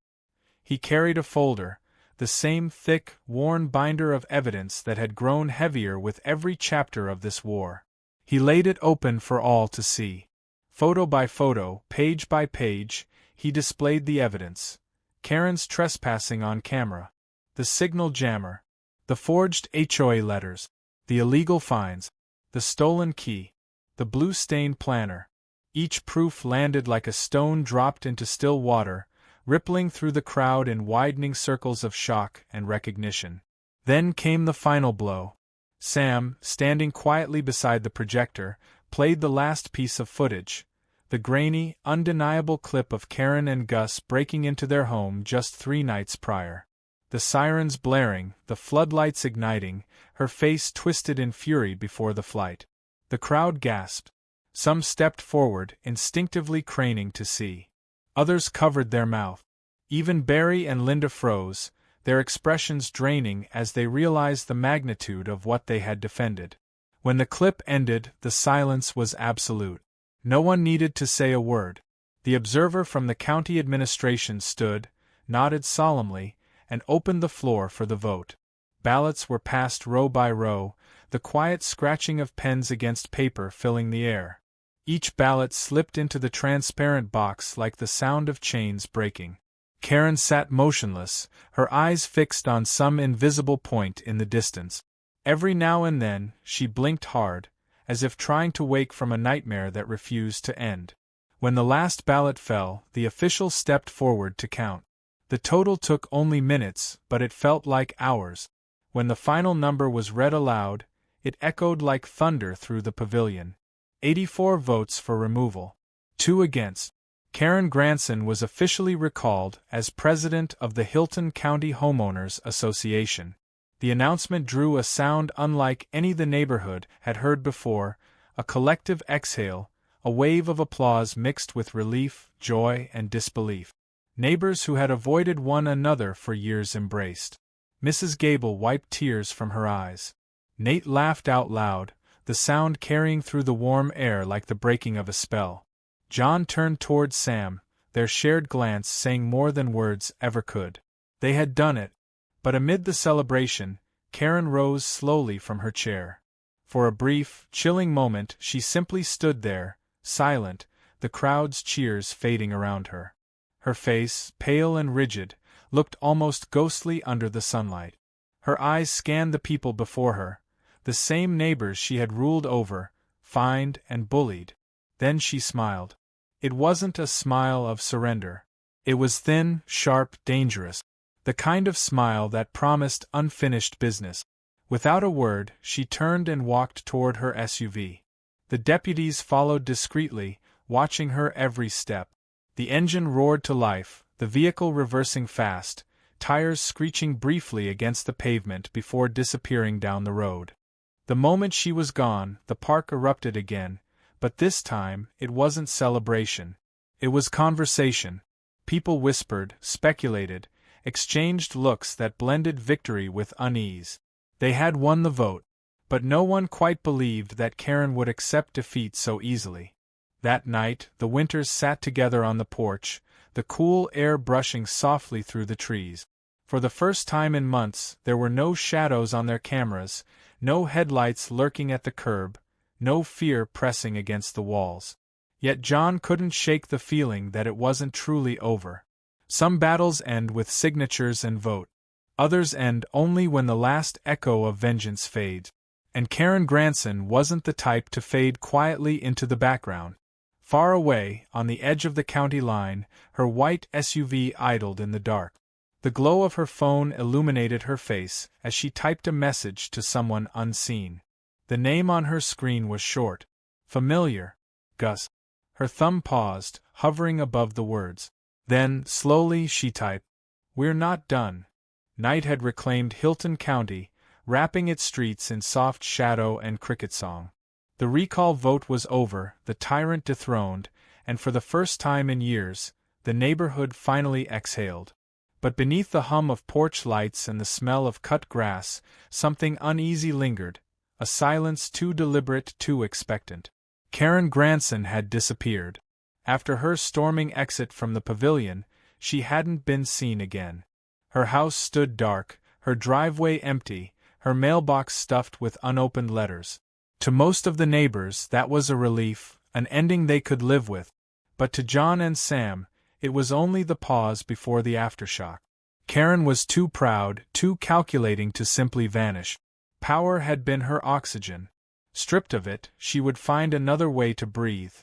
He carried a folder, the same thick, worn binder of evidence that had grown heavier with every chapter of this war. He laid it open for all to see. Photo by photo, page by page, he displayed the evidence. Karen's trespassing on camera, the signal jammer, the forged HOA letters, the illegal fines, the stolen key, the blue-stained planner. Each proof landed like a stone dropped into still water, rippling through the crowd in widening circles of shock and recognition. Then came the final blow. Sam, standing quietly beside the projector, played the last piece of footage, the grainy, undeniable clip of Karen and Gus breaking into their home just 3 nights prior. The sirens blaring, the floodlights igniting, her face twisted in fury before the flight. The crowd gasped. Some stepped forward, instinctively craning to see. Others covered their mouth. Even Barry and Linda froze, their expressions draining as they realized the magnitude of what they had defended. When the clip ended, the silence was absolute. No one needed to say a word. The observer from the county administration stood, nodded solemnly, and opened the floor for the vote. Ballots were passed row by row, the quiet scratching of pens against paper filling the air. Each ballot slipped into the transparent box like the sound of chains breaking. Karen sat motionless, her eyes fixed on some invisible point in the distance. Every now and then, she blinked hard, as if trying to wake from a nightmare that refused to end. When the last ballot fell, the official stepped forward to count. The total took only minutes, but it felt like hours. When the final number was read aloud, it echoed like thunder through the pavilion. 84 votes for removal. 2 against. Karen Granson was officially recalled as president of the Hilton County Homeowners Association. The announcement drew a sound unlike any the neighborhood had heard before, a collective exhale, a wave of applause mixed with relief, joy, and disbelief. Neighbors who had avoided one another for years embraced. Mrs. Gable wiped tears from her eyes. Nate laughed out loud, the sound carrying through the warm air like the breaking of a spell. John turned toward Sam, their shared glance saying more than words ever could. They had done it. But amid the celebration, Karen rose slowly from her chair. For a brief, chilling moment she simply stood there, silent, the crowd's cheers fading around her. Her face, pale and rigid, looked almost ghostly under the sunlight. Her eyes scanned the people before her, the same neighbors she had ruled over, fined and bullied. Then she smiled. It wasn't a smile of surrender. It was thin, sharp, dangerous. The kind of smile that promised unfinished business. Without a word, she turned and walked toward her SUV. The deputies followed discreetly, watching her every step. The engine roared to life, the vehicle reversing fast, tires screeching briefly against the pavement before disappearing down the road. The moment she was gone, the park erupted again, but this time, it wasn't celebration. It was conversation. People whispered, speculated, exchanged looks that blended victory with unease. They had won the vote, but no one quite believed that Karen would accept defeat so easily. That night, the Winters sat together on the porch, the cool air brushing softly through the trees. For the first time in months, there were no shadows on their cameras, no headlights lurking at the curb, no fear pressing against the walls. Yet John couldn't shake the feeling that it wasn't truly over. Some battles end with signatures and vote. Others end only when the last echo of vengeance fades. And Karen Granson wasn't the type to fade quietly into the background. Far away, on the edge of the county line, her white SUV idled in the dark. The glow of her phone illuminated her face as she typed a message to someone unseen. The name on her screen was short. Familiar. Gus. Her thumb paused, hovering above the words. Then, slowly, she typed, "We're not done." Night had reclaimed Hilton County, wrapping its streets in soft shadow and cricket song. The recall vote was over, the tyrant dethroned, and for the first time in years, the neighborhood finally exhaled. But beneath the hum of porch lights and the smell of cut grass, something uneasy lingered, a silence too deliberate, too expectant. Karen Granson had disappeared. After her storming exit from the pavilion, she hadn't been seen again. Her house stood dark, her driveway empty, her mailbox stuffed with unopened letters. To most of the neighbors, that was a relief, an ending they could live with. But to John and Sam, it was only the pause before the aftershock. Karen was too proud, too calculating to simply vanish. Power had been her oxygen. Stripped of it, she would find another way to breathe,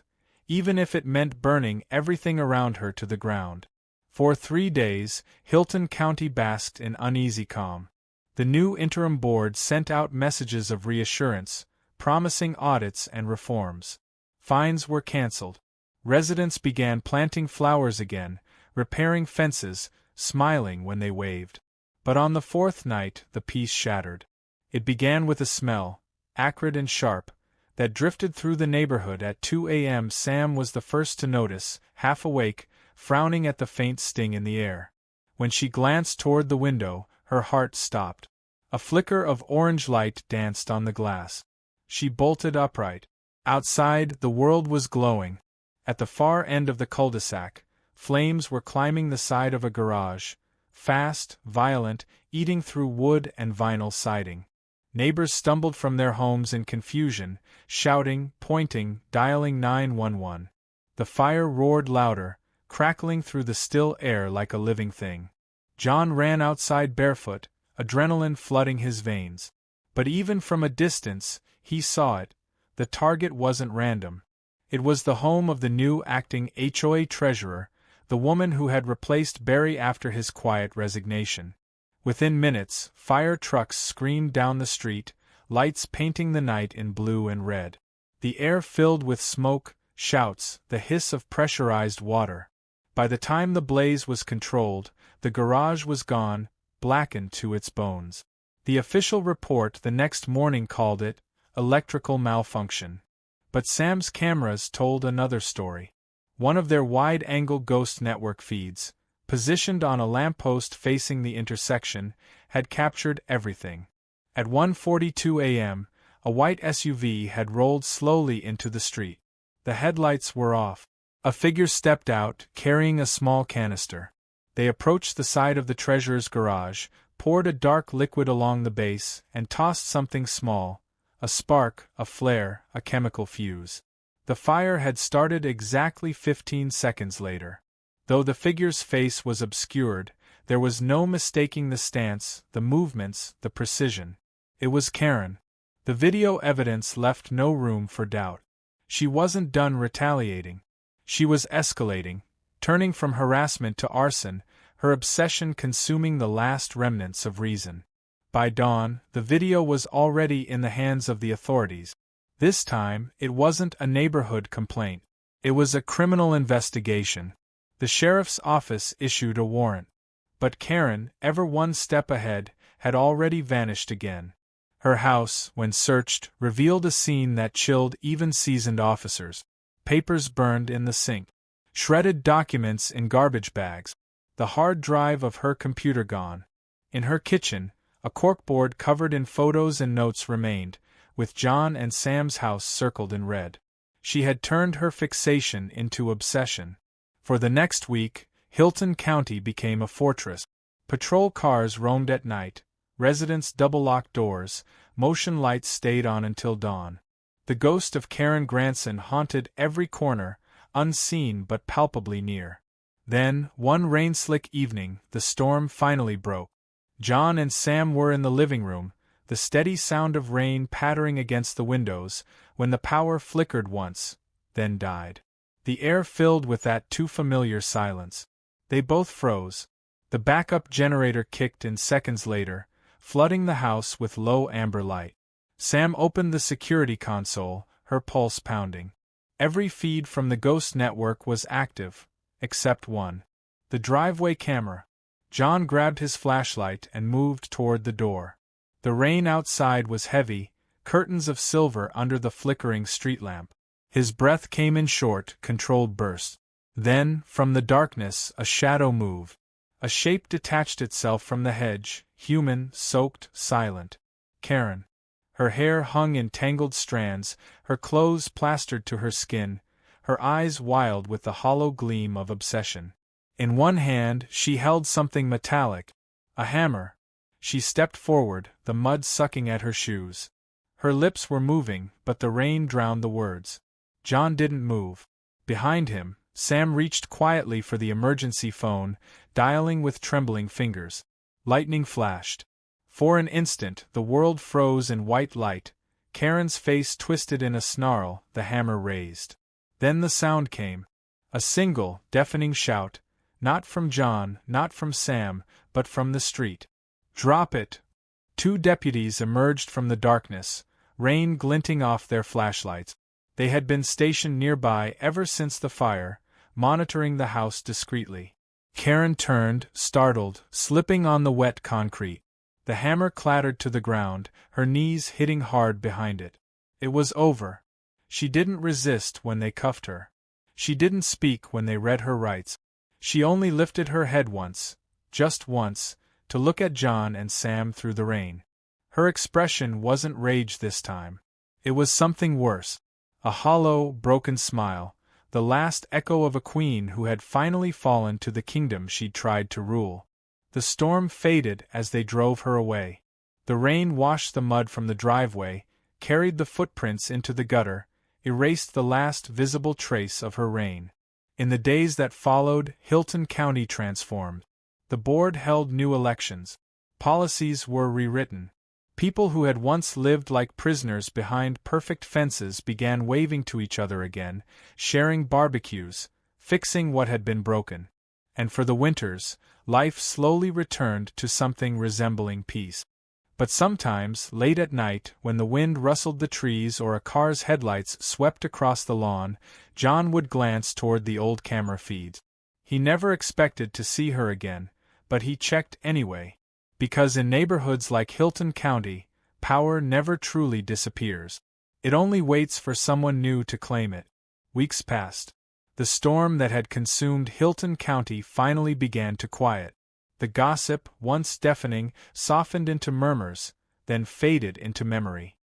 even if it meant burning everything around her to the ground. For 3 days, Hilton County basked in uneasy calm. The new interim board sent out messages of reassurance, promising audits and reforms. Fines were canceled. Residents began planting flowers again, repairing fences, smiling when they waved. But on the 4th night, the peace shattered. It began with a smell, acrid and sharp, that drifted through the neighborhood at 2 a.m. Sam was the first to notice, half awake, frowning at the faint sting in the air. When she glanced toward the window, her heart stopped. A flicker of orange light danced on the glass. She bolted upright. Outside, the world was glowing. At the far end of the cul-de-sac, flames were climbing the side of a garage, fast, violent, eating through wood and vinyl siding. Neighbors stumbled from their homes in confusion, shouting, pointing, dialing 911. The fire roared louder, crackling through the still air like a living thing. John ran outside barefoot, adrenaline flooding his veins. But even from a distance, he saw it. The target wasn't random. It was the home of the new acting HOA treasurer, the woman who had replaced Barry after his quiet resignation. Within minutes, fire trucks screamed down the street, lights painting the night in blue and red. The air filled with smoke, shouts, the hiss of pressurized water. By the time the blaze was controlled, the garage was gone, blackened to its bones. The official report the next morning called it electrical malfunction. But Sam's cameras told another story. One of their wide-angle ghost network feeds, positioned on a lamppost facing the intersection, had captured everything. At 1:42 a.m., A white SUV had rolled slowly into the street. The headlights were off. A figure stepped out, carrying a small canister. They approached the side of the treasurer's garage, poured a dark liquid along the base, and tossed something small, a spark, a flare, a chemical fuse. The fire had started exactly 15 seconds later. Though the figure's face was obscured, there was no mistaking the stance, the movements, the precision. It was Karen. The video evidence left no room for doubt. She wasn't done retaliating. She was escalating, turning from harassment to arson, her obsession consuming the last remnants of reason. By dawn, the video was already in the hands of the authorities. This time, it wasn't a neighborhood complaint. It was a criminal investigation. The sheriff's office issued a warrant. But Karen, ever one step ahead, had already vanished again. Her house, when searched, revealed a scene that chilled even seasoned officers. Papers burned in the sink. Shredded documents in garbage bags. The hard drive of her computer gone. In her kitchen, a corkboard covered in photos and notes remained, with John and Sam's house circled in red. She had turned her fixation into obsession. For the next week, Hilton County became a fortress. Patrol cars roamed at night, residents double-locked doors, motion lights stayed on until dawn. The ghost of Karen Granson haunted every corner, unseen but palpably near. Then, one rain-slick evening, the storm finally broke. John and Sam were in the living room, the steady sound of rain pattering against the windows, when the power flickered once, then died. The air filled with that too familiar silence. They both froze. The backup generator kicked in seconds later, flooding the house with low amber light. Sam opened the security console, her pulse pounding. Every feed from the ghost network was active, except one. The driveway camera. John grabbed his flashlight and moved toward the door. The rain outside was heavy, curtains of silver under the flickering street lamp. His breath came in short, controlled bursts. Then, from the darkness, a shadow moved. A shape detached itself from the hedge, human, soaked, silent. Karen. Her hair hung in tangled strands, her clothes plastered to her skin, her eyes wild with the hollow gleam of obsession. In one hand, she held something metallic. A hammer. She stepped forward, the mud sucking at her shoes. Her lips were moving, but the rain drowned the words. John didn't move. Behind him, Sam reached quietly for the emergency phone, dialing with trembling fingers. Lightning flashed. For an instant, the world froze in white light. Karen's face twisted in a snarl, the hammer raised. Then the sound came. A single, deafening shout. Not from John, not from Sam, but from the street. "Drop it!" Two deputies emerged from the darkness, rain glinting off their flashlights. They had been stationed nearby ever since the fire, monitoring the house discreetly. Karen turned, startled, slipping on the wet concrete. The hammer clattered to the ground, her knees hitting hard behind it. It was over. She didn't resist when they cuffed her. She didn't speak when they read her rights. She only lifted her head once, just once, to look at John and Sam through the rain. Her expression wasn't rage this time. It was something worse. A hollow, broken smile, the last echo of a queen who had finally fallen to the kingdom she'd tried to rule. The storm faded as they drove her away. The rain washed the mud from the driveway, carried the footprints into the gutter, erased the last visible trace of her reign. In the days that followed, Hilton County transformed. The board held new elections. Policies were rewritten. People who had once lived like prisoners behind perfect fences began waving to each other again, sharing barbecues, fixing what had been broken. And for the winters, life slowly returned to something resembling peace. But sometimes, late at night, when the wind rustled the trees or a car's headlights swept across the lawn, John would glance toward the old camera feeds. He never expected to see her again, but he checked anyway. Because in neighborhoods like Hilton County, power never truly disappears. It only waits for someone new to claim it. Weeks passed. The storm that had consumed Hilton County finally began to quiet. The gossip, once deafening, softened into murmurs, then faded into memory.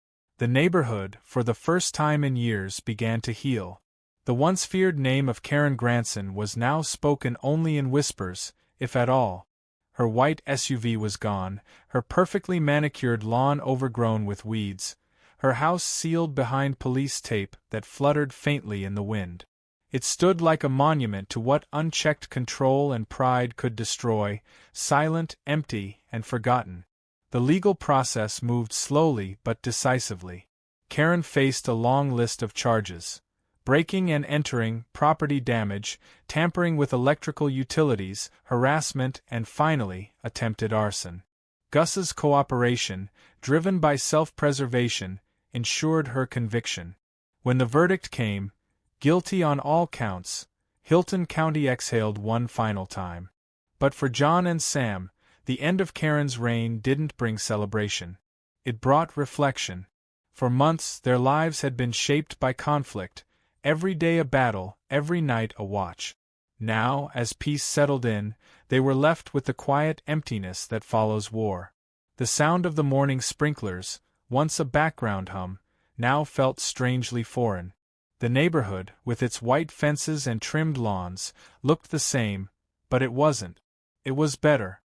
The neighborhood, for the first time in years, began to heal. The once feared name of Karen Granson was now spoken only in whispers, if at all. Her white SUV was gone, her perfectly manicured lawn overgrown with weeds, her house sealed behind police tape that fluttered faintly in the wind. It stood like a monument to what unchecked control and pride could destroy, silent, empty, and forgotten. The legal process moved slowly but decisively. Karen faced a long list of charges: breaking and entering, property damage, tampering with electrical utilities, harassment, and finally, attempted arson. Gus's cooperation, driven by self-preservation, ensured her conviction. When the verdict came, guilty on all counts, Hilton County exhaled one final time. But for John and Sam, the end of Karen's reign didn't bring celebration. It brought reflection. For months their lives had been shaped by conflict, every day a battle, every night a watch. Now, as peace settled in, they were left with the quiet emptiness that follows war. The sound of the morning sprinklers, once a background hum, now felt strangely foreign. The neighborhood, with its white fences and trimmed lawns, looked the same, but it wasn't. It was better.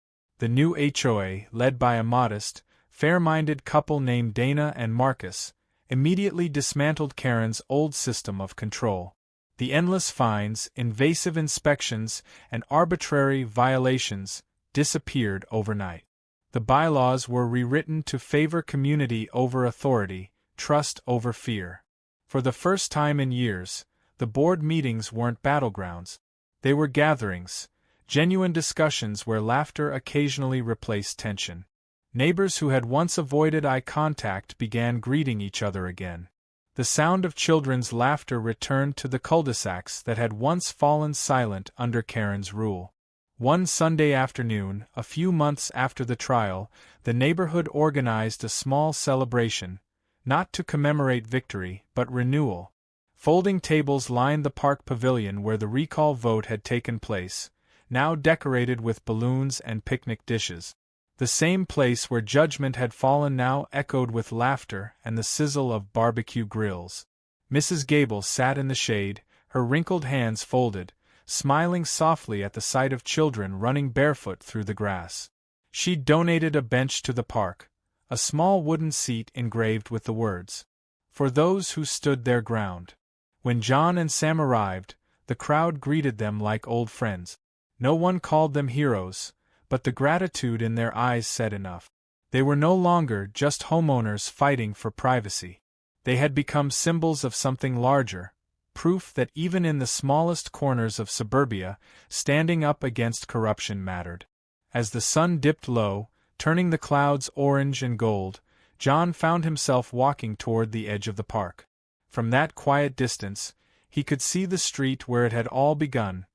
The new HOA, led by a modest, fair-minded couple named Dana and Marcus, immediately dismantled Karen's old system of control. The endless fines, invasive inspections, and arbitrary violations disappeared overnight. The bylaws were rewritten to favor community over authority, trust over fear. For the first time in years, the board meetings weren't battlegrounds. They were gatherings, genuine discussions where laughter occasionally replaced tension. Neighbors who had once avoided eye contact began greeting each other again. The sound of children's laughter returned to the cul-de-sacs that had once fallen silent under Karen's rule. One Sunday afternoon, a few months after the trial, the neighborhood organized a small celebration, not to commemorate victory, but renewal. Folding tables lined the park pavilion where the recall vote had taken place, now decorated with balloons and picnic dishes. The same place where judgment had fallen now echoed with laughter and the sizzle of barbecue grills. Mrs. Gable sat in the shade, her wrinkled hands folded, smiling softly at the sight of children running barefoot through the grass. She'd donated a bench to the park, a small wooden seat engraved with the words, "For those who stood their ground." When John and Sam arrived, the crowd greeted them like old friends. No one called them heroes, but the gratitude in their eyes said enough. They were no longer just homeowners fighting for privacy. They had become symbols of something larger, proof that even in the smallest corners of suburbia, standing up against corruption mattered. As the sun dipped low, turning the clouds orange and gold, John found himself walking toward the edge of the park. From that quiet distance, he could see the street where it had all begun,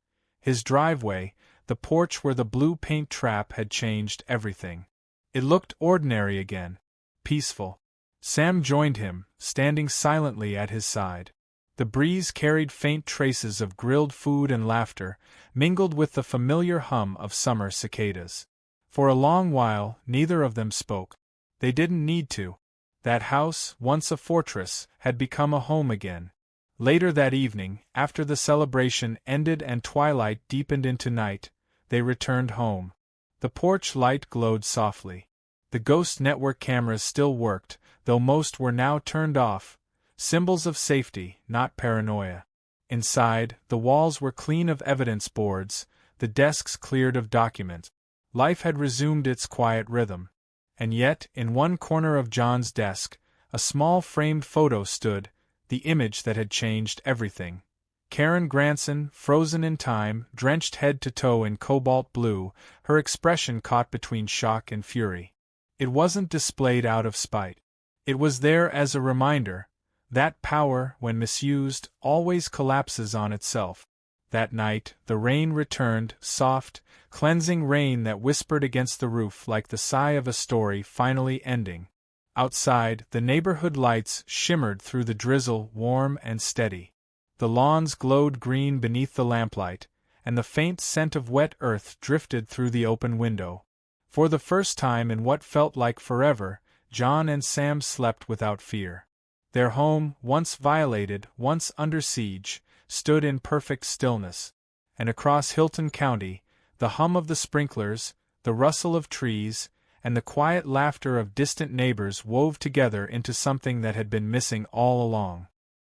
his driveway, the porch where the blue paint trap had changed everything. It looked ordinary again, peaceful. Sam joined him, standing silently at his side. The breeze carried faint traces of grilled food and laughter, mingled with the familiar hum of summer cicadas. For a long while, neither of them spoke. They didn't need to. That house, once a fortress, had become a home again. Later that evening, after the celebration ended and twilight deepened into night, they returned home. The porch light glowed softly. The ghost network cameras still worked, though most were now turned off, symbols of safety, not paranoia. Inside, the walls were clean of evidence boards, the desks cleared of documents. Life had resumed its quiet rhythm. And yet, in one corner of John's desk, a small framed photo stood, the image that had changed everything. Karen Granson, frozen in time, drenched head to toe in cobalt blue, her expression caught between shock and fury. It wasn't displayed out of spite. It was there as a reminder that power, when misused, always collapses on itself. That night, the rain returned, soft, cleansing rain that whispered against the roof like the sigh of a story finally ending. Outside, the neighborhood lights shimmered through the drizzle, warm and steady. The lawns glowed green beneath the lamplight, and the faint scent of wet earth drifted through the open window. For the first time in what felt like forever, John and Sam slept without fear. Their home, once violated, once under siege, stood in perfect stillness. And across Hilton County, the hum of the sprinklers, the rustle of trees, and the quiet laughter of distant neighbors wove together into something that had been missing all along.